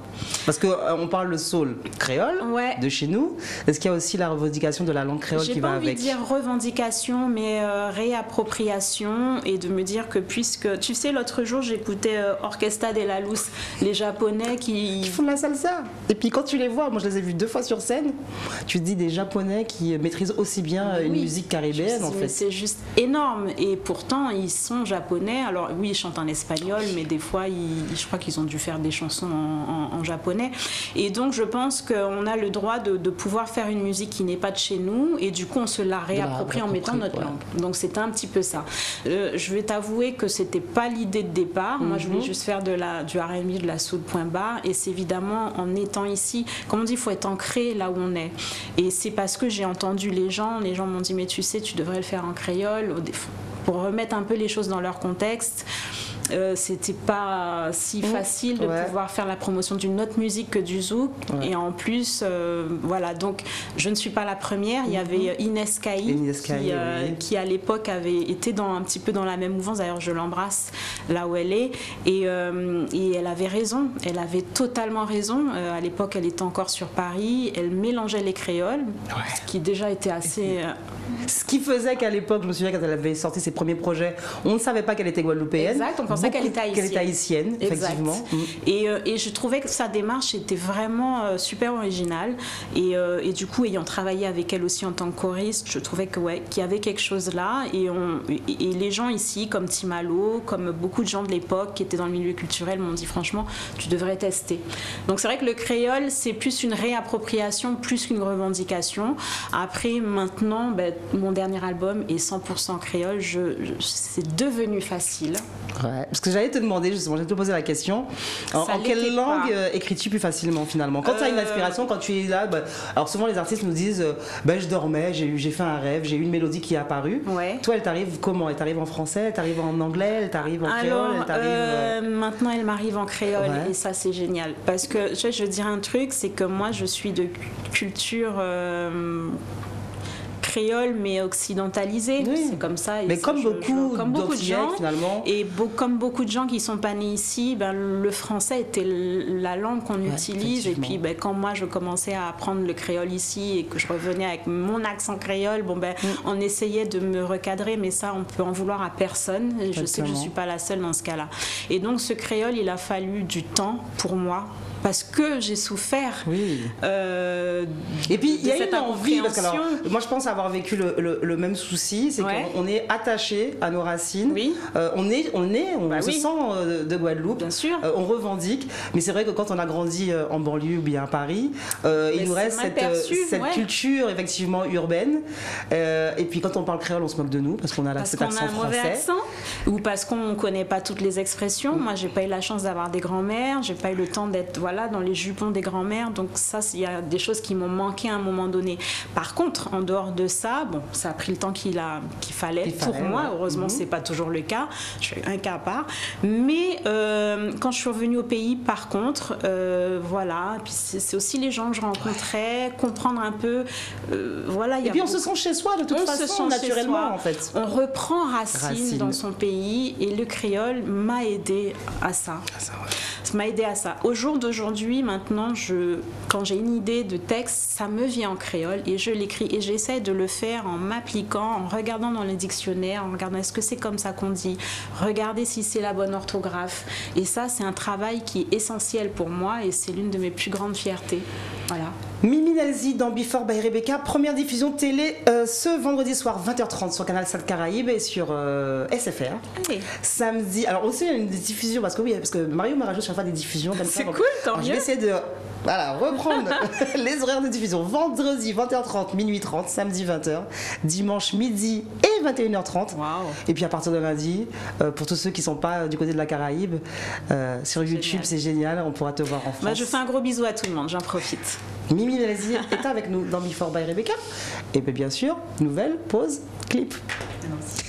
Parce qu'on parle le soul créole de chez nous. Est-ce qu'il y a aussi la revendication de la langue créole qui va avec? J'ai pas envie de dire revendication, mais réappropriation, et de me dire que puisque... Tu sais, l'autre jour, j'écoutais Orquesta de la Luz, les Japonais qui font de la salsa. Et puis quand tu les vois, moi je les ai vus 2 fois sur scène, tu te dis des Japonais qui maîtrisent aussi bien une musique caribéenne en fait. C'est juste énorme, et pourtant ils sont japonais. Alors oui, ils chantent en espagnol, mais des fois je crois qu'ils ont dû faire des chansons en japonais, et donc je pense qu'on a le droit de pouvoir faire une musique qui n'est pas de chez nous, et du coup on se la réapproprie en mettant notre langue. Donc c'était un petit peu ça. Je vais t'avouer que c'était pas l'idée de départ. Moi je voulais juste faire du R&B, de la soul point barre, et c'est évidemment en étant ici, comme on dit, il faut être ancré là où on est, et c'est parce que j'ai entendu les gens m'ont dit mais tu sais, tu devrais le faire en créole, pour remettre un peu les choses dans leur contexte. C'était pas si facile de pouvoir faire la promotion d'une autre musique que du zouk, et en plus voilà, donc je ne suis pas la première. Il y avait Inès Kaï qui à l'époque avait été un petit peu dans la même mouvance, d'ailleurs je l'embrasse là où elle est, et elle avait raison, elle avait totalement raison. À l'époque elle était encore sur Paris, elle mélangeait les créoles, ce qui déjà était assez... Ce qui faisait qu'à l'époque, je me souviens quand elle avait sorti ses premiers projets, on ne savait pas qu'elle était guadeloupéenne. Exact, on pensait qu'elle était haïtienne. Effectivement. Et je trouvais que sa démarche était vraiment super originale. Et du coup, ayant travaillé avec elle aussi en tant que choriste, je trouvais qu'il y avait quelque chose là. Et les gens ici, comme Timalo, comme beaucoup de gens de l'époque qui étaient dans le milieu culturel, m'ont dit franchement, tu devrais tester. Donc c'est vrai que le créole, c'est plus une réappropriation, plus qu'une revendication. Après, maintenant, mon dernier album est 100% créole. C'est devenu facile. Ouais, parce que j'allais te demander justement, j'allais te poser la question. En quelle langue écris-tu plus facilement finalement? Quand tu as une inspiration, quand tu es là, alors souvent les artistes nous disent je dormais, j'ai fait un rêve, j'ai eu une mélodie qui est apparue. Toi, elle t'arrive comment? Elle t'arrive en français, elle t'arrive en anglais, elle t'arrive en créole, maintenant elle m'arrive en créole, et ça c'est génial. Parce que je veux dire un truc, c'est que moi je suis de culture... créole mais occidentalisé, c'est comme ça. Mais comme beaucoup de gens finalement, et comme beaucoup de gens qui sont pas nés ici, le français était la langue qu'on utilise, et puis quand moi je commençais à apprendre le créole ici et que je revenais avec mon accent créole, on essayait de me recadrer, mais ça on peut en vouloir à personne, et je sais que je suis pas la seule dans ce cas-là. Et donc ce créole, il a fallu du temps pour moi, parce que j'ai souffert. Et puis il y a une envie, parce que moi je pense avoir vécu le même souci, c'est qu'on est attaché à nos racines. On se sent de Guadeloupe. Bien sûr. On revendique, mais c'est vrai que quand on a grandi en banlieue ou bien à Paris, il nous reste cette culture effectivement urbaine. Et puis quand on parle créole, on se moque de nous parce qu'on a cet accent français. Accent, ou parce qu'on connaît pas toutes les expressions. Moi j'ai pas eu la chance d'avoir des grands-mères, j'ai pas eu le temps d'être dans les jupons des grands-mères, donc ça, il y a des choses qui m'ont manqué à un moment donné. Par contre, en dehors de ça, ça a pris le temps qu'il fallait pour moi. Heureusement, c'est pas toujours le cas. Je suis un cas à part. Mais quand je suis revenue au pays, par contre, puis c'est aussi les gens que je rencontrais, comprendre un peu, Et puis on se sent chez soi de toute façon, naturellement en fait. On reprend racine dans son pays, et le créole m'a aidé à ça. Ça m'a aidé à ça. Au jour d'aujourd'hui, maintenant, quand j'ai une idée de texte, ça me vient en créole et je l'écris, et j'essaie de le faire en m'appliquant, en regardant dans le dictionnaire, en regardant est-ce que c'est comme ça qu'on dit, regarder si c'est la bonne orthographe. Et ça, c'est un travail qui est essentiel pour moi, et c'est l'une de mes plus grandes fiertés. Voilà. Mimi Nelzi dans Before by Rebecca, première diffusion télé ce vendredi soir 20h30 sur Canal 7 Caraïbes et sur SFR. Samedi, alors aussi il y a une diffusion parce que Mario m'a rajouté chaque fois des diffusions comme ça. C'est cool, tant mieux. Je vais essayer de reprendre les horaires de diffusion. Vendredi 20h30, minuit 30, samedi 20h, dimanche midi et 21h30. Wow. Et puis à partir de lundi, pour tous ceux qui ne sont pas du côté de la Caraïbe, sur YouTube, c'est génial, on pourra te voir en France. Je fais un gros bisou à tout le monde, j'en profite. Mimi Nelzi est avec nous dans Before by Rebecca. Et bien sûr, nouvelle pause clip. Merci.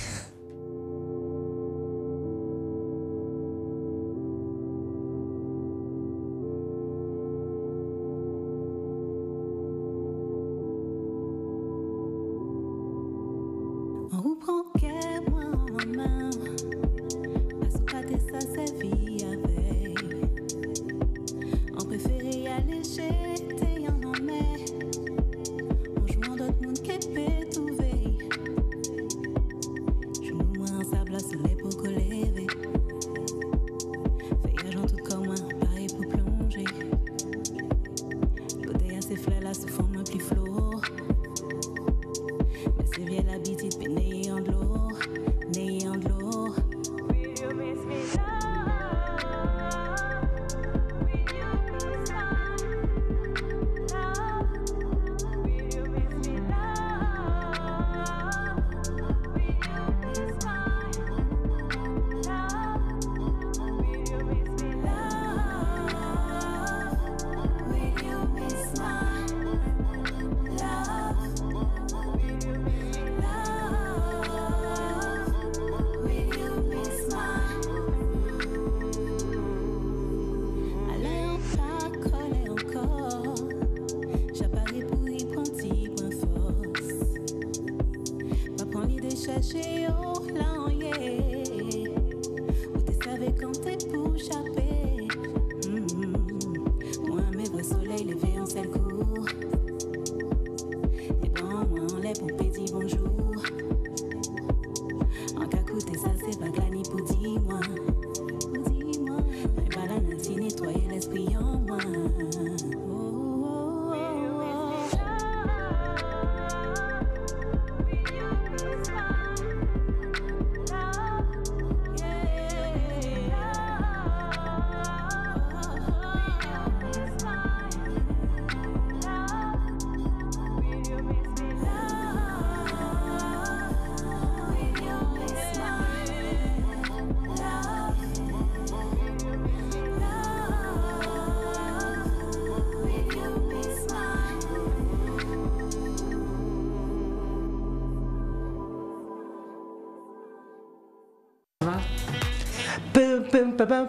Papa.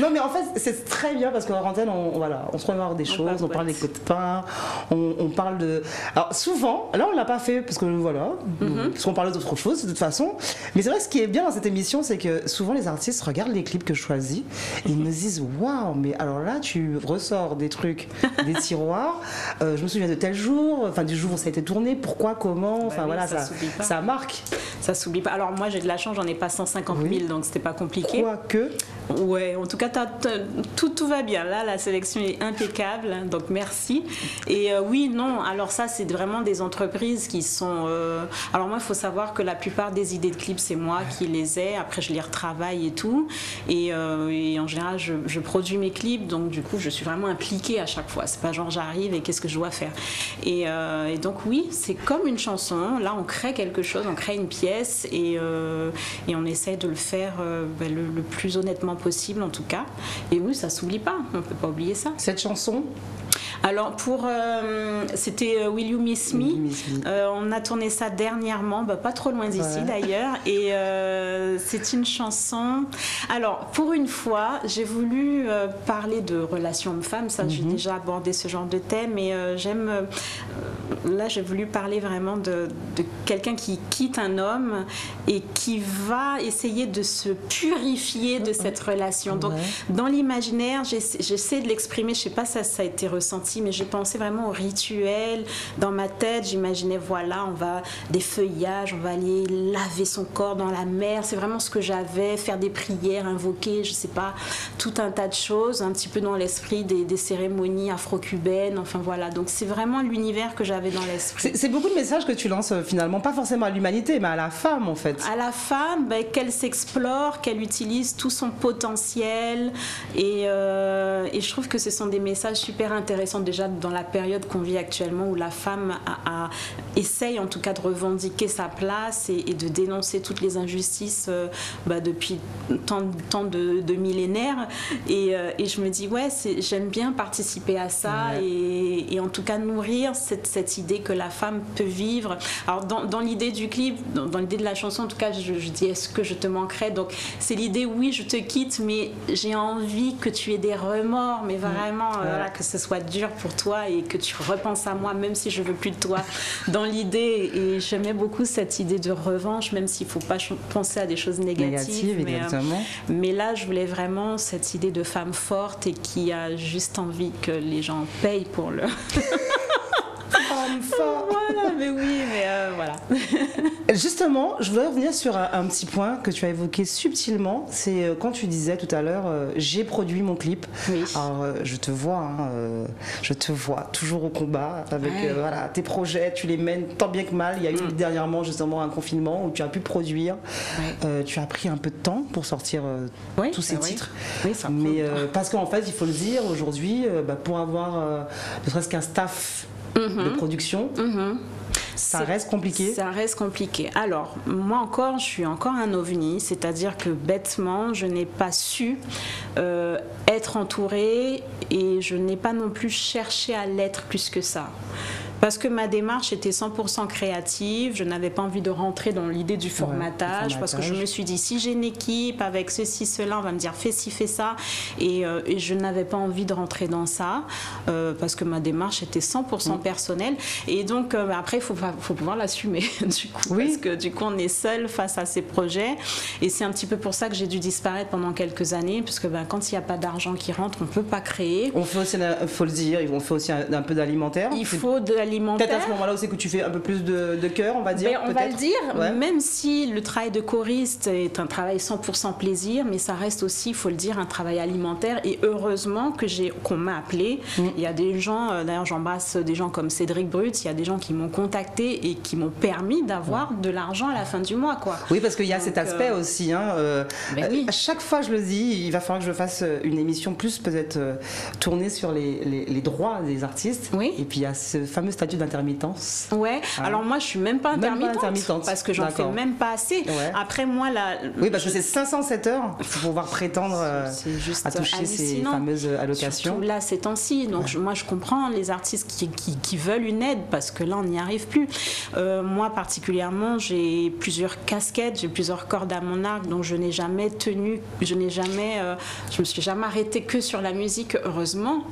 Non, mais en fait, c'est très bien parce qu'en antenne, on se remémore des choses, on parle des copains, on parle de. Alors, souvent, là, on l'a pas fait parce que voilà, parce qu'on parlait d'autre chose de toute façon. Mais c'est vrai que ce qui est bien dans cette émission, c'est que souvent les artistes regardent les clips que je choisis et ils me disent waouh, mais alors là, tu ressors des trucs, des tiroirs. Je me souviens de tel jour, enfin du jour où ça a été tourné, pourquoi, comment, enfin voilà, ça marque. Ça s'oublie pas. Alors moi j'ai de la chance, j'en ai pas 150 000, donc c'était pas compliqué. Quoique. Ouais, en tout cas tout va bien. Là la sélection est impeccable, donc merci. Et oui, non, alors ça c'est vraiment des entreprises qui sont... Alors moi il faut savoir que la plupart des idées de clips c'est moi qui les ai, après je les retravaille et tout. Et en général je produis mes clips, donc du coup je suis vraiment impliquée à chaque fois. C'est pas genre j'arrive et qu'est-ce que je dois faire. Et donc oui, c'est comme une chanson. Là on crée quelque chose, on crée une pièce et on essaie de le faire le plus honnêtement possible en tout cas. Et oui, ça s'oublie pas, on peut pas oublier ça. Cette chanson, alors c'était Will You Miss Me, on a tourné ça dernièrement, pas trop loin d'ici d'ailleurs, et c'est une chanson. Alors pour une fois j'ai voulu parler de relations hommes-femmes, ça j'ai déjà abordé ce genre de thème, et là j'ai voulu parler vraiment de quelqu'un qui quitte un homme et qui va essayer de se purifier de cette relation. Donc dans l'imaginaire j'essaie de l'exprimer, je sais pas si ça a été ressenti, mais je pensais vraiment au rituel. Dans ma tête, j'imaginais, voilà, on va des feuillages, on va aller laver son corps dans la mer. C'est vraiment ce que j'avais, faire des prières, invoquer, je sais pas, tout un tas de choses, un petit peu dans l'esprit des cérémonies afro-cubaines. Enfin voilà, donc c'est vraiment l'univers que j'avais dans l'esprit. C'est beaucoup de messages que tu lances finalement, pas forcément à l'humanité, mais à la femme en fait. À la femme, qu'elle s'explore, qu'elle utilise tout son potentiel, et je trouve que ce sont des messages super intéressants déjà dans la période qu'on vit actuellement où la femme essaye en tout cas de revendiquer sa place et de dénoncer toutes les injustices depuis tant de millénaires, et je me dis j'aime bien participer à ça, et en tout cas nourrir cette idée que la femme peut vivre. Alors dans l'idée du clip, dans l'idée de la chanson en tout cas, je dis est-ce que je te manquerai, donc c'est l'idée oui je te quitte mais j'ai envie que tu aies des remords, mais vraiment que ce soit dur pour toi et que tu repenses à moi même si je veux plus de toi dans l'idée. Et j'aimais beaucoup cette idée de revanche, même s'il faut pas penser à des choses négatives, mais là je voulais vraiment cette idée de femme forte et qui a juste envie que les gens payent pour le voilà, mais oui, mais voilà. Justement, je voudrais revenir sur un petit point que tu as évoqué subtilement. C'est quand tu disais tout à l'heure, j'ai produit mon clip. Oui. Alors, je te vois toujours au combat avec tes projets, tu les mènes tant bien que mal. Il y a eu dernièrement justement un confinement où tu as pu produire. Tu as pris un peu de temps pour sortir tous ces titres. Oui, ça mais parce qu'en fait, il faut le dire, aujourd'hui, pour avoir ne serait-ce qu'un staff de production, ça reste compliqué. Ça reste compliqué. Alors, moi encore, je suis encore un ovni, c'est-à-dire que bêtement, je n'ai pas su être entourée et je n'ai pas non plus cherché à l'être plus que ça. Parce que ma démarche était 100% créative, je n'avais pas envie de rentrer dans l'idée du formatage, parce que je me suis dit, si j'ai une équipe avec ceci, cela, on va me dire fais ci, fais ça, et je n'avais pas envie de rentrer dans ça, parce que ma démarche était 100% personnelle, et donc après, il faut pouvoir l'assumer, du coup, parce que du coup, on est seul face à ces projets, et c'est un petit peu pour ça que j'ai dû disparaître pendant quelques années, parce que quand il n'y a pas d'argent qui rentre, on ne peut pas créer. On fait aussi, faut le dire, on fait aussi un peu d'alimentaire. Il faut de l'alimentaire. Peut-être à ce moment-là aussi que tu fais un peu plus de cœur, on va dire. On va le dire, même si le travail de choriste est un travail 100% plaisir, mais ça reste aussi, il faut le dire, un travail alimentaire. Et heureusement qu'on m'a appelé. Il y a des gens, d'ailleurs j'embrasse des gens comme Cédric Brut, il y a des gens qui m'ont contacté et qui m'ont permis d'avoir de l'argent à la fin du mois, quoi. Oui, parce qu'il y a cet aspect aussi. À chaque fois, je le dis, il va falloir que je fasse une émission plus peut-être tournée sur les droits des artistes. Oui. Et puis il y a ce fameux statut d'intermittence. Ouais, alors moi je suis même pas intermittente, parce que j'en fais même pas assez. Ouais. Après moi oui, parce que c'est 507 heures pour pouvoir prétendre à toucher ces fameuses allocations. Surtout là ces temps-ci, donc moi je comprends les artistes qui veulent une aide parce que là on n'y arrive plus. Moi particulièrement j'ai plusieurs casquettes, j'ai plusieurs cordes à mon arc, donc je n'ai jamais tenu, je me suis jamais arrêtée que sur la musique, heureusement.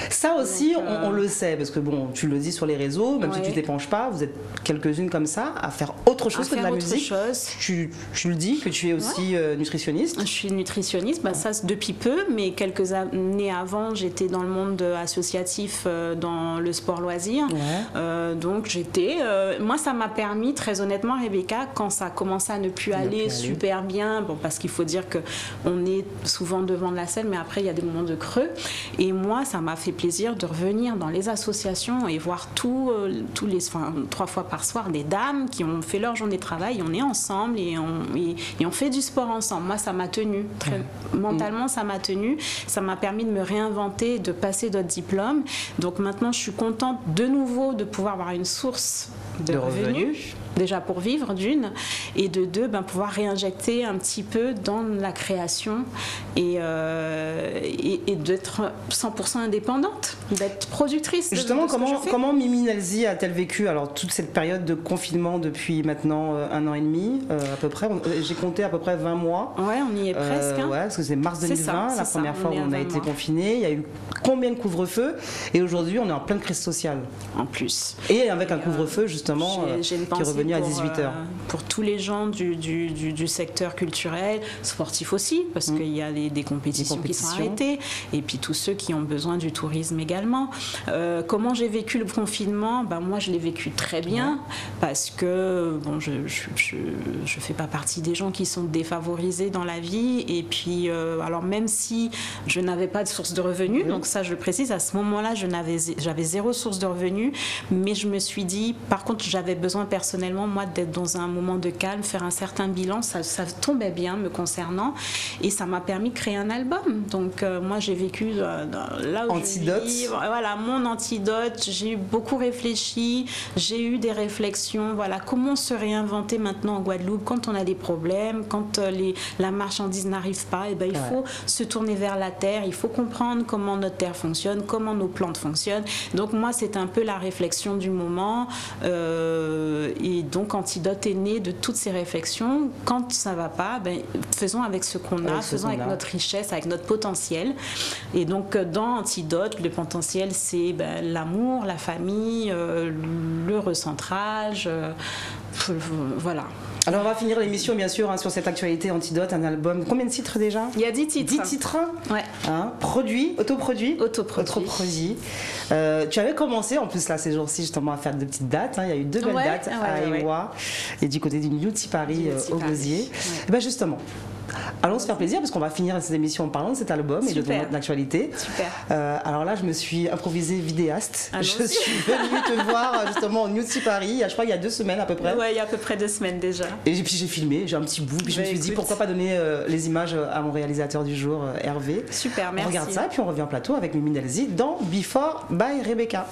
Ça aussi, on le sait, parce que bon, tu le dis sur les réseaux, même si tu t'épanches pas, vous êtes quelques-unes comme ça à faire autre chose que de la musique. Tu le dis, que tu es aussi nutritionniste. Je suis nutritionniste, ça depuis peu, mais quelques années avant, j'étais dans le monde associatif, dans le sport loisir. Ouais. Donc j'étais... moi, ça m'a permis, très honnêtement, Rebecca, quand ça a commencé à ne plus aller super bien, parce qu'il faut dire qu'on est souvent devant la scène, mais après, il y a des moments de creux. Et moi, ça m'a fait plaisir de revenir dans les associations et voir tous les 3 fois par soir des dames qui ont fait leur journée de travail, on est ensemble et on fait du sport ensemble. Moi ça m'a tenue, mentalement ça m'a tenue, ça m'a permis de me réinventer, de passer d'autres diplômes. Donc maintenant je suis contente de nouveau de pouvoir avoir une source de revenus. Déjà pour vivre d'une, et de deux, pouvoir réinjecter un petit peu dans la création et d'être 100% indépendante, d'être productrice. Justement, comment Mimi Nelzi a-t-elle vécu alors toute cette période de confinement depuis maintenant 1 an et demi à peu près? J'ai compté à peu près 20 mois. Ouais, on y est presque. Ouais, parce que c'est mars 2020, la première fois où on a été confinés. Il y a eu combien de couvre-feux? Et aujourd'hui, on est en pleine crise sociale. En plus. Et avec un couvre-feu justement qui est revenu à 18h. Pour tous les gens du secteur culturel, sportif aussi, parce qu'il y a des compétitions qui sont arrêtées, et puis tous ceux qui ont besoin du tourisme également. Comment j'ai vécu le confinement? Moi, je l'ai vécu très bien, parce que je fais pas partie des gens qui sont défavorisés dans la vie, et puis alors même si je n'avais pas de source de revenus, donc ça je le précise, à ce moment-là j'avais 0 source de revenus, mais je me suis dit, par contre j'avais besoin personnellement moi d'être dans un moment de calme, faire un certain bilan, ça tombait bien me concernant, et ça m'a permis de créer un album. Donc moi j'ai vécu là où Antidote. je vis, voilà mon antidote. J'ai beaucoup réfléchi, j'ai eu des réflexions, voilà comment se réinventer maintenant en Guadeloupe quand on a des problèmes, quand la marchandise n'arrive pas, et il faut se tourner vers la terre, il faut comprendre comment notre terre fonctionne, comment nos plantes fonctionnent. Donc moi c'est un peu la réflexion du moment, et donc Antidote est né de toutes ces réflexions. Quand ça va pas, faisons avec ce qu'on a, faisons avec notre richesse, avec notre potentiel. Et donc dans Antidote, le potentiel c'est l'amour, la famille, le recentrage, voilà. Alors on va finir l'émission bien sûr sur cette actualité Antidote, un album. Combien de titres déjà? Il y a 10 titres. 10 titres. Ouais. Autoproduit. Autoproduit. Tu avais commencé en plus là ces jours-ci justement à faire de petites dates. Il y a eu 2 belles dates à Ewa et du côté du Newty Paris au Gosier. Et justement. Allons se faire plaisir parce qu'on va finir cette émission en parlant de cet album et de ton actualité. Super. Alors là, je me suis improvisée vidéaste. Je suis venue te voir justement au Newty Paris, je crois il y a 2 semaines à peu près. Ouais, il y a à peu près 2 semaines déjà. Et puis j'ai filmé, j'ai un petit bout, puis je me suis dit pourquoi pas donner les images à mon réalisateur du jour, Hervé. Super, merci. On regarde ça et puis on revient en plateau avec Mimi Nelzi dans Before by Rebecca.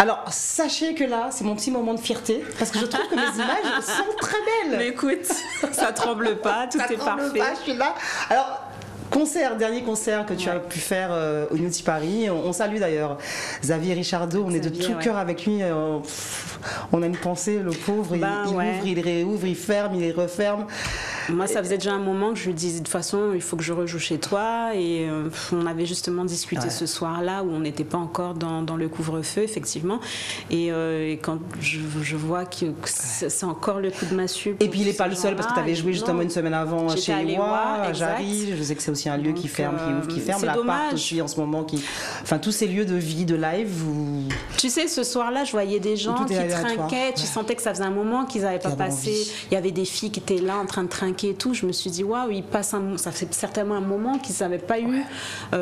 Alors, sachez que là, c'est mon petit moment de fierté, parce que je trouve que mes images sont très belles. Mais écoute, ça tremble pas, tout Ça est tremble parfait. pas, je suis là. Alors, dernier concert que tu as pu faire au Newty Paris. On salue d'ailleurs Xavier Richardot, on est de tout cœur avec lui. On a une pensée, le pauvre, il ouvre, il réouvre, il ferme, il referme. Moi, ça faisait déjà un moment que je lui disais de toute façon, il faut que je rejoue chez toi. Et on avait justement discuté ce soir-là où on n'était pas encore dans le couvre-feu, effectivement. Et quand je vois que c'est encore le coup de massue. Et puis il n'est pas le seul parce que tu avais joué justement une semaine avant chez Ewa, à Jarry. Je sais que c'est aussi un lieu qui ferme, qui ouvre, qui ferme. La Part aussi en ce moment. Enfin, tous ces lieux de vie, de live. Tu sais, ce soir-là, je voyais des gens qui trinquaient. Tu sentais que ça faisait un moment qu'ils n'avaient pas passé. Il y avait des filles qui étaient là en train de trinquer et tout. Je me suis dit, waouh, ça fait certainement un moment qu'ils n'avaient pas eu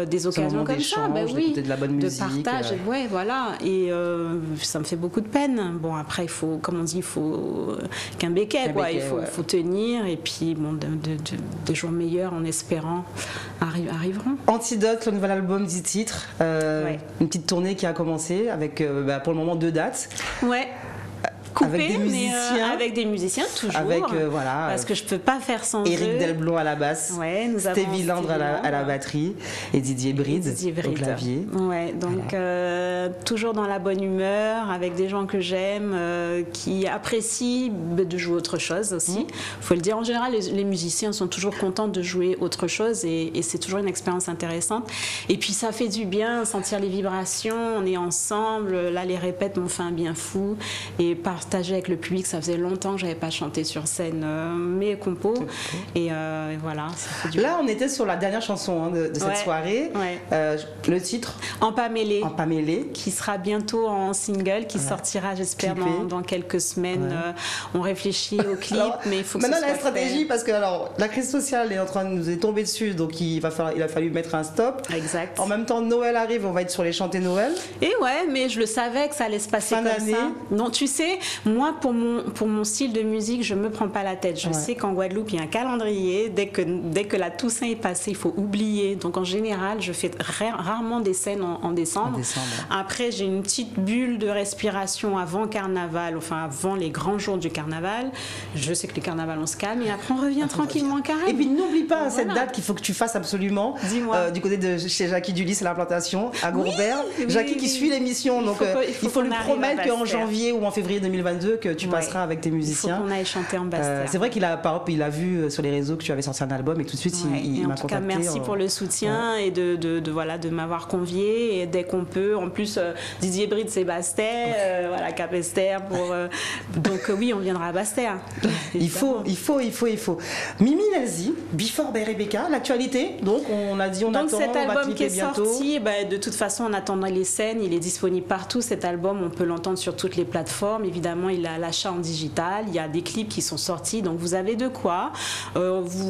des occasions comme ça. Ben oui, de la bonne musique. De partage. Ouais, voilà. Et ça me fait beaucoup de peine. Bon, après, il faut, comme on dit, il faut qu'un béquet, quoi. Il faut tenir. Et puis, bon, des jours meilleurs, en espérant, arriveront. Antidote, le nouvel album, 10 titres. Une petite tournée qui a commencé avec, pour le moment, 2 dates. Ouais. Coupé, avec des musiciens, avec des musiciens toujours, avec, parce que je peux pas faire sans Éric eux. Delblond à la basse, Stevie Landre à la batterie et Didier Bride au clavier. Ouais, donc toujours dans la bonne humeur, avec des gens que j'aime, qui apprécient de jouer autre chose aussi. Faut le dire, en général, les musiciens sont toujours contents de jouer autre chose et c'est toujours une expérience intéressante. Et puis ça fait du bien, sentir les vibrations, on est ensemble. Là, les répètes m'ont fait un bien fou et partager avec le public, ça faisait longtemps que j'avais pas chanté sur scène mes compos et voilà, ça fait du là on était sur la dernière chanson de cette soirée, le titre En pas mêlé, qui sera bientôt en single, qui sortira j'espère dans quelques semaines. On réfléchit au clip, alors, mais il faut que maintenant ce soit la stratégie fait. Parce que alors la crise sociale est en train de nous tomber dessus, donc il a fallu mettre un stop. Exact. En même temps Noël arrive, on va être sur les chantés Noël. Et mais je le savais que ça allait se passer fin comme ça. Non, tu sais, moi, pour mon style de musique, je ne me prends pas la tête. Je sais qu'en Guadeloupe, il y a un calendrier. Dès que la Toussaint est passée, il faut oublier. Donc, en général, je fais rarement des scènes en décembre. Après, j'ai une petite bulle de respiration avant Carnaval, enfin avant les grands jours du Carnaval. Je sais que les carnavals, on se calme. Et après, on revient tranquillement en carême. Et puis, n'oublie pas cette date qu'il faut que tu fasses absolument. Dis-moi. Du côté de chez Jackie Dulis, c'est l'implantation à Gourbert. Jackie qui suit l'émission. Donc, il faut lui promettre qu'en janvier ou en février 2022, que tu passeras avec tes musiciens. Il faut qu'on aille chanter en Bastère. C'est vrai qu'il a vu sur les réseaux que tu avais sorti un album et tout de suite il m'a contacté. En tout cas, merci pour le soutien et de m'avoir convié et dès qu'on peut. En plus, Didier Bride, c'est Bastère, voilà, Cap-Esther. Donc oui, on viendra à Bastère. Il faut. Mimi Nelzi, Before by Rebecca, l'actualité. Donc on a dit on attend. Donc cet album qui est bientôt. sorti, de toute façon on attend les scènes, il est disponible partout. Cet album, on peut l'entendre sur toutes les plateformes. Évidemment, il a l'achat en digital. Il y a des clips qui sont sortis, donc vous avez de quoi.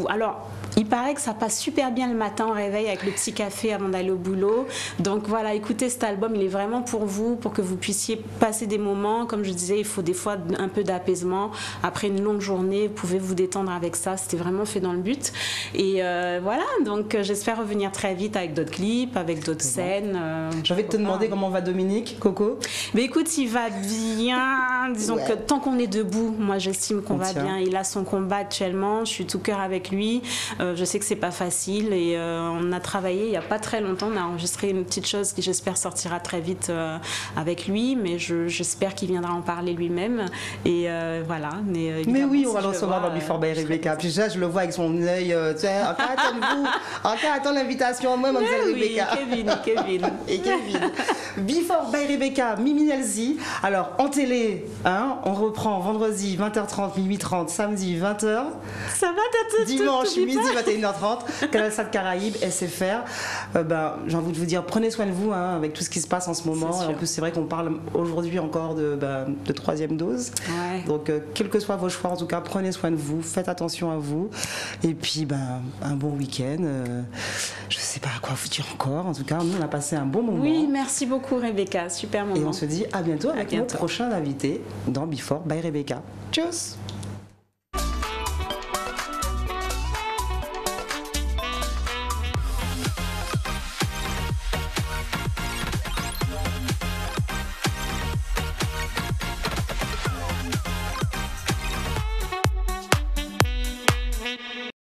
Alors, il paraît que ça passe super bien le matin au réveil avec le petit café avant d'aller au boulot. Donc voilà, écoutez cet album, il est vraiment pour vous, pour que vous puissiez passer des moments. Comme je disais, il faut des fois un peu d'apaisement. Après une longue journée, vous pouvez vous détendre avec ça. C'était vraiment fait dans le but. Et voilà, donc j'espère revenir très vite avec d'autres clips, avec d'autres scènes. J'ai envie de te demander comment va Dominique, Coco. Mais écoute, il va bien. Disons que tant qu'on est debout, moi j'estime qu'on va bien. Il a son combat actuellement. Je suis tout cœur avec lui. Je sais que c'est pas facile et on a travaillé il y a pas très longtemps. On a enregistré une petite chose qui j'espère sortira très vite avec lui, mais j'espère qu'il viendra en parler lui-même. Et voilà. Mais oui, on va le recevoir dans Before by Rebecca. Puis je le vois avec son œil. En cas, attends l'invitation, moi, mademoiselle Rebecca. Kevin. Et Kevin. Before by Rebecca, Mimi Nelzi. Alors en télé, on reprend vendredi 20h30, minuit 30, samedi 20h. Ça va, dimanche midi 21h30, Canal 7 Caraïbes, SFR. J'ai envie de vous dire, prenez soin de vous avec tout ce qui se passe en ce moment. Et en plus, c'est vrai qu'on parle aujourd'hui encore de 3e dose. Ouais. Donc, quels que soient vos choix, en tout cas, prenez soin de vous, faites attention à vous. Et puis, un bon week-end. Je ne sais pas à quoi vous dire encore. En tout cas, nous, on a passé un bon moment. Oui, merci beaucoup, Rebecca. Super moment. Et on se dit à bientôt avec notre prochain invité dans Before by Rebecca. Tchuss!